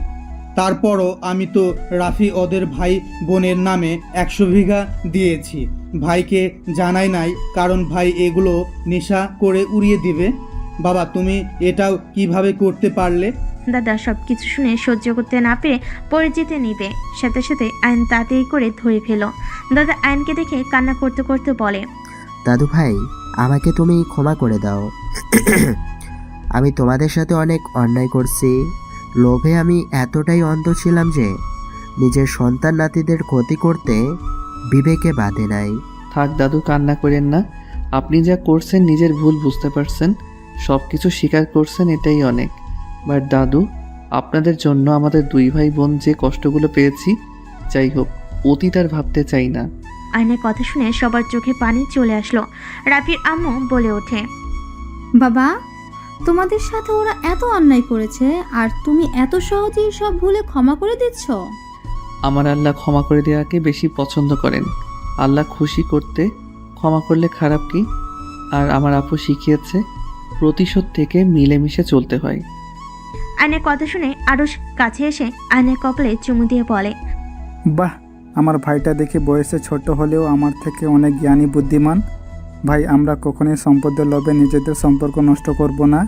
তারপরও আমি তো রাফি ওদের ভাই বোনের নামে 100 বিঘা দিয়েছি। ভাইকে জানাই নাই, কারণ ভাই এগুলো নেশা করে উড়িয়ে দিবে। বাবা, তুমি এটাও কিভাবে করতে পারলে? দাদা সব কিছু শুনে সহ্য করতে না পেরে পড়ে যেতে নিবে, সাথে সাথে আয়ন তাড়াতাড়ি করে ধরে ফেল। দাদা আয়নকে দেখে কান্না করতে করতে বলে, দাদু ভাই, আমাকে তুমি ক্ষমা করে দাও। আমি তোমাদের সাথে অনেক অন্যায় করছি। লোভে আমি এতটাই অন্ধ ছিলাম যে নিজের সন্তান নাতিদের ক্ষতি করতে বিবেকে বাধে নাই। থাক দাদু, কান্না করেন না। আপনি যা করছেন নিজের ভুল বুঝতে পারছেন, সব কিছু স্বীকার করছেন, এটাই অনেক। বাট দাদু, আপনাদের জন্য আমাদের 2 ভাই বোন যে কষ্টগুলো পেয়েছি, যাই হোক, অতীত আর ভাবতে চাই না। আয়নের কথা শুনে সবার চোখে পানি চলে আসলো। রাফির আম্মু বলে ওঠে, বাবা, তোমাদের সাথে ওরা এত অন্যায় করেছে আর তুমি এত সহজেই সব ভুলে ক্ষমা করে দিচ্ছ? আমার আল্লাহ ক্ষমা করে দেওয়াকে বেশি পছন্দ করেন। আল্লাহ খুশি করতে ক্ষমা করলে খারাপ কি? আর আমার আপু শিখিয়েছে প্রতিশোধ থেকে মিলেমিশে চলতে হয়। আয়নের কথা শুনে আরুষ কাছে এসে আয়নের কপালে চুমু দিয়ে বলে, বাহ, আমার ভাইটা দেখে বয়সে ছোট হলেও আমার থেকে অনেক জ্ঞানী বুদ্ধিমান। ভাই, আমরা কখনোই সম্পদের লোভে নিজেদের সম্পর্ক নষ্ট করব না।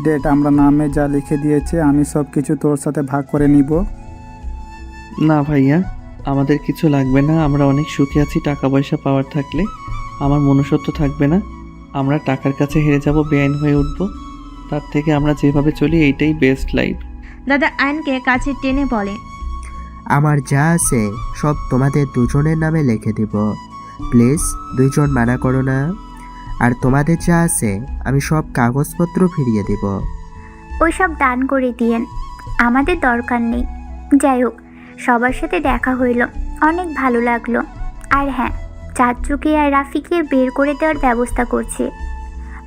ডেট, আমরা নামে যা লিখে দিয়েছে আমি সব কিছু তোর সাথে ভাগ করে নিব। না ভাইয়া, আমাদের কিছু লাগবে না। আমরা অনেক সুখে আছি। টাকা পয়সা পাওয়ার থাকলে আমার মনুষ্যত্ব থাকবে না। আমরা টাকার কাছে হেরে যাব, বেআইন হয়ে উঠব। তার থেকে আমরা যেভাবে চলি এইটাই বেস্ট লাইফ। দাদা আয়নকে কাছে টেনে বলে, আমার যা আছে সব তোমাদের দুজনের নামে লিখে দিব। প্লিজ 2 জন মানা করো না। আর তোমাদের যা আছে আমি সব কাগজপত্র ফিরিয়ে দেব। ওইসব দান করে দিয়েন, আমাদের দরকার নেই। যাই হোক, সবার সাথে দেখা হইল, অনেক ভালো লাগলো। আর হ্যাঁ, চাচুকে আর রাফিকে বের করে দেওয়ার ব্যবস্থা করছি।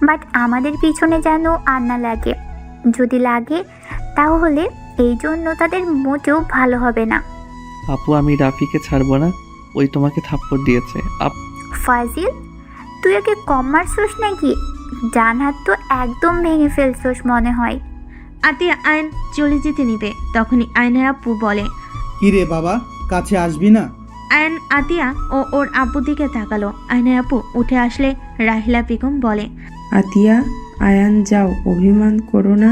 বাট আমাদের পিছনে যেন আর না লাগে। যদি লাগে তাহলে এই জন্য তাদের মোটেও ভালো হবে না। আপু, আমি রাফিকে ছাড়বো না। ওই তোমাকে থাপ্পড় দিয়েছে। ফাজিল, তুই ওকে কম মারছস নাকি? ডান হাত তো একদম ভেঙে ফেলছস মনে হয়। আতিয়া আয়ন চলে যেতে নিবে, তখনই আয়নের আব্বু বলে, কি রে বাবা, কাছে আসবি না? আয়ন আতিয়া ও ওর আব্বুর দিকে তাকালো। আয়নের আব্বু উঠে আসলে রাহিলা বেগম বলে, আতিয়া, আয়ান যাও, অভিমান করো না।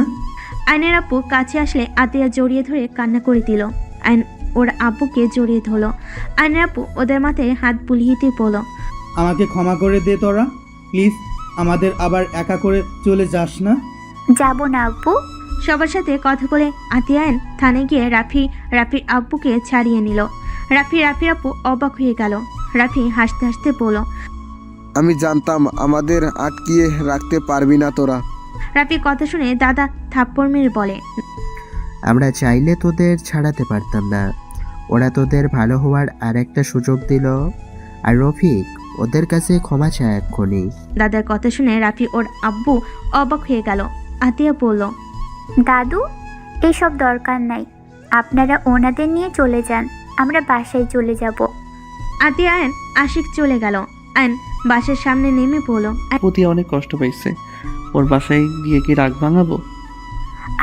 আয়নের আব্বু কাছে আসলে আতিয়া জড়িয়ে ধরে কান্না করে দিল। আয়ন ওর আব্বুকে জড়িয়ে ধরলো। আয়নের আব্বু ওদের মাথায় হাত বুলিয়ে দিয়ে বলল, আমাকে ক্ষমা করে দে তোরা, প্লিজ। আমাদের আবার একা করে চলে যাস না। যাব না আব্বু। সবার সাথে কথা বলে আতিয়া আয়ন থানায় গিয়ে রাফির আব্বুকে ছাড়িয়ে নিল। রাফির আব্বু অবাক হয়ে গেল। রাফি হাসতে হাসতে বলল, আমি জানতাম আমাদের আটকিয়ে রাখতে পারবি না তোরা। রাফির কথা শুনে দাদা থাপ্পড় মেরে বলে, আমরা চাইলে তোদের ছাড়াতে পারতাম না। ওরা তোদের ভালো হওয়ার আর একটা সুযোগ দিল। আর রফিক, ওদের কাছে ক্ষমা চায় এক্ষুনি। দাদার কথা শুনে রাফি ওর আব্বু অবাক হয়ে গেল। আতিয়া বলল, দাদু, এসব দরকার নাই। আপনারা ওনাদের নিয়ে চলে যান, আমরা বাসায় চলে যাব। আতিয়া আয়ন আশিক চলে গেল। আয়ন বাসার সামনে নেমে পড়ল। প্রতি অনেক কষ্ট পাইছে, ওর বাসায় গিয়ে কি রাগ ভাঙাবো?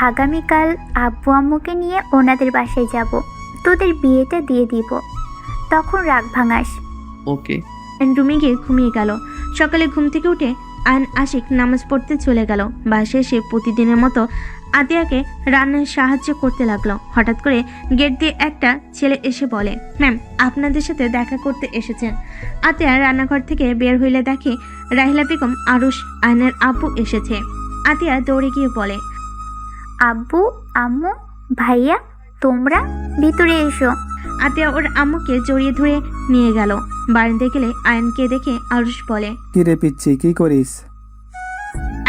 আগামীকাল আব্বু আম্মুকে নিয়ে ওনাদের বাসায় যাব, তোদের বিয়েটা দিয়ে দিব, তখন রাগ ভাঙাস। ওকে। রুমে গিয়ে ঘুমিয়ে গেল। সকালে ঘুম থেকে উঠে আয়ন আশিক নামাজ পড়তে চলে গেল। বাসায় এসে প্রতিদিনের মতো আতিয়াকে রান্নায় সাহায্য করতে লাগলো। হঠাৎ করে গেট দিয়ে একটা ছেলে এসে বলে, ম্যাম আপনাদের সাথে দেখা করতে এসেছেন। আতিয়া রান্নাঘর থেকে বের হইলে দেখে রাহিলা বেগম আরুষ আয়নের আব্বু এসেছে। আতিয়া দৌড়ে গিয়ে বলে, আব্বু আম্মু ভাইয়া তোমরা ভিতরে এসো। আতিয়া ওর আম্মুকে জড়িয়ে ধরে নিয়ে গেল। বারান্দায় গেলে আয়নকে দেখে আরুষ বলে, কি রে পিচ্ছি, কি করিস?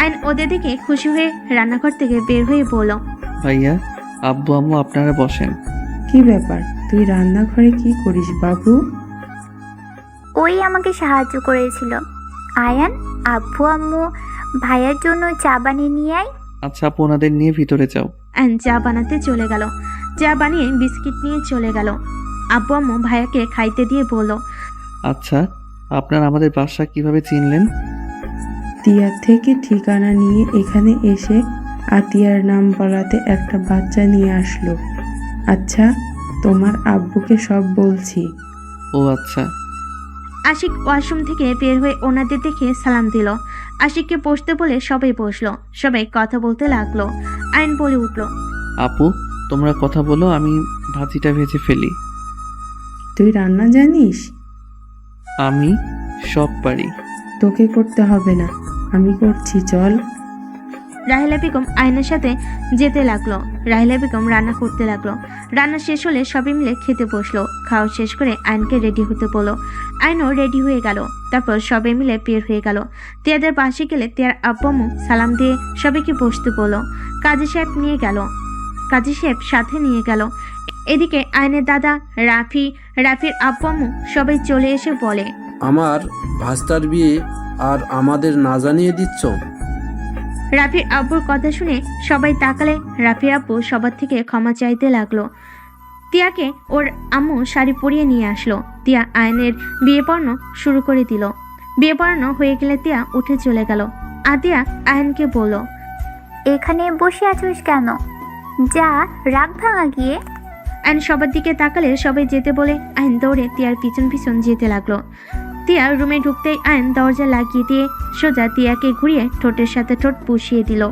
আয়ন ওদের দেখে খুশি হয়ে রান্নাঘর থেকে বের হয়ে বলল, ভাইয়া আব্বু আম্মু আপনারা বসেন। কি ব্যাপার, তুই রান্নাঘরে কি করিস বাবু? ওই আমাকে সাহায্য করেছিল। আয়ান আব্বু আম্মু ভাইয়ার জন্য চা বানিয়ে নিয়ে আয়। আচ্ছা আপু ওনাদের নিয়ে ভিতরে যাও। আয়ন চা বানাতে চলে গেল। চা বানিয়ে বিস্কিট নিয়ে চলে গেল। আব্বু আম্মু ভাইয়াকে খাইতে দিয়ে বলল, আচ্ছা আপনারা আমাদের বাসা কিভাবে চিনলেন? তিয়ার থেকে ঠিকানা নিয়ে এখানে এসে আতিয়ার নাম বলাতে একটা বাচ্চা নিয়ে আসলো। আচ্ছা তোমার আব্বুকে সব বলছি। ও আচ্ছা। আশিক ওয়াশরুম থেকে বের হয়ে ওনাদের দেখে সালাম দিল। আশিককে বসতে বলে সবাই বসলো। সবাই কথা বলতে লাগলো। আয়ন বলে উঠল, আপু তোমরা কথা বলো, আমি ভাজিটা ভেজে ফেলি। তুই রান্না জানিস? আমি সব পারি। তোকে করতে হবে না, আমি করছি, চল। রাহিলা বেগম আয়নের সাথে যেতে লাগলো। রাহিলা বেগম রান্না করতে লাগলো। রান্না শেষ হলে সবাই মিলে খেতে বসলো। খাওয়া শেষ করে আয়নকে রেডি হতে বললো। আয়নও রেডি হয়ে গেল। তারপর সবাই মিলে বের হয়ে গেল। তিয়াদের পাশে গেলে তিয়ার আব্বু আম্মু সালাম দিয়ে সবাইকে বসতে বললো। কাজী সাহেব সাথে নিয়ে গেল। এদিকে আয়নের দাদা রাফির আব্বু আম্মু সবাই চলে এসে বলে, আমার ভাস্তার বিয়ে আর আমাদের না জানিয়ে দিচ্ছ? রাফির আব্বুর কথা শুনে সবাই তাকালে। রাফির আব্বু সবার থেকে ক্ষমা চাইতে লাগলো। তিয়াকে ওর আম্মু শাড়ি পরিয়ে নিয়ে আসলো। তিয়া আয়নের বিয়ে পড়ানো শুরু করে দিল। বিয়ে পড়ানো হয়ে গেলে তিয়া উঠে চলে গেল। আতিয়া আয়নকে বলল, এখানে বসে আছিস কেন? যা রাগ ভাঙা গিয়ে। আয়ন সবার দিকে তাকালে সবাই যেতে বলে আয়ন দৌড়ে তিয়ার পিছন পিছন যেতে লাগলো। তিয়া রুমে ঢুকতেই আয়ন দরজা লাগিয়ে দিয়ে সোজা তিয়াকে ঘুরিয়ে ঠোঁটের সাথে ঠোঁট পুষিয়ে দিল।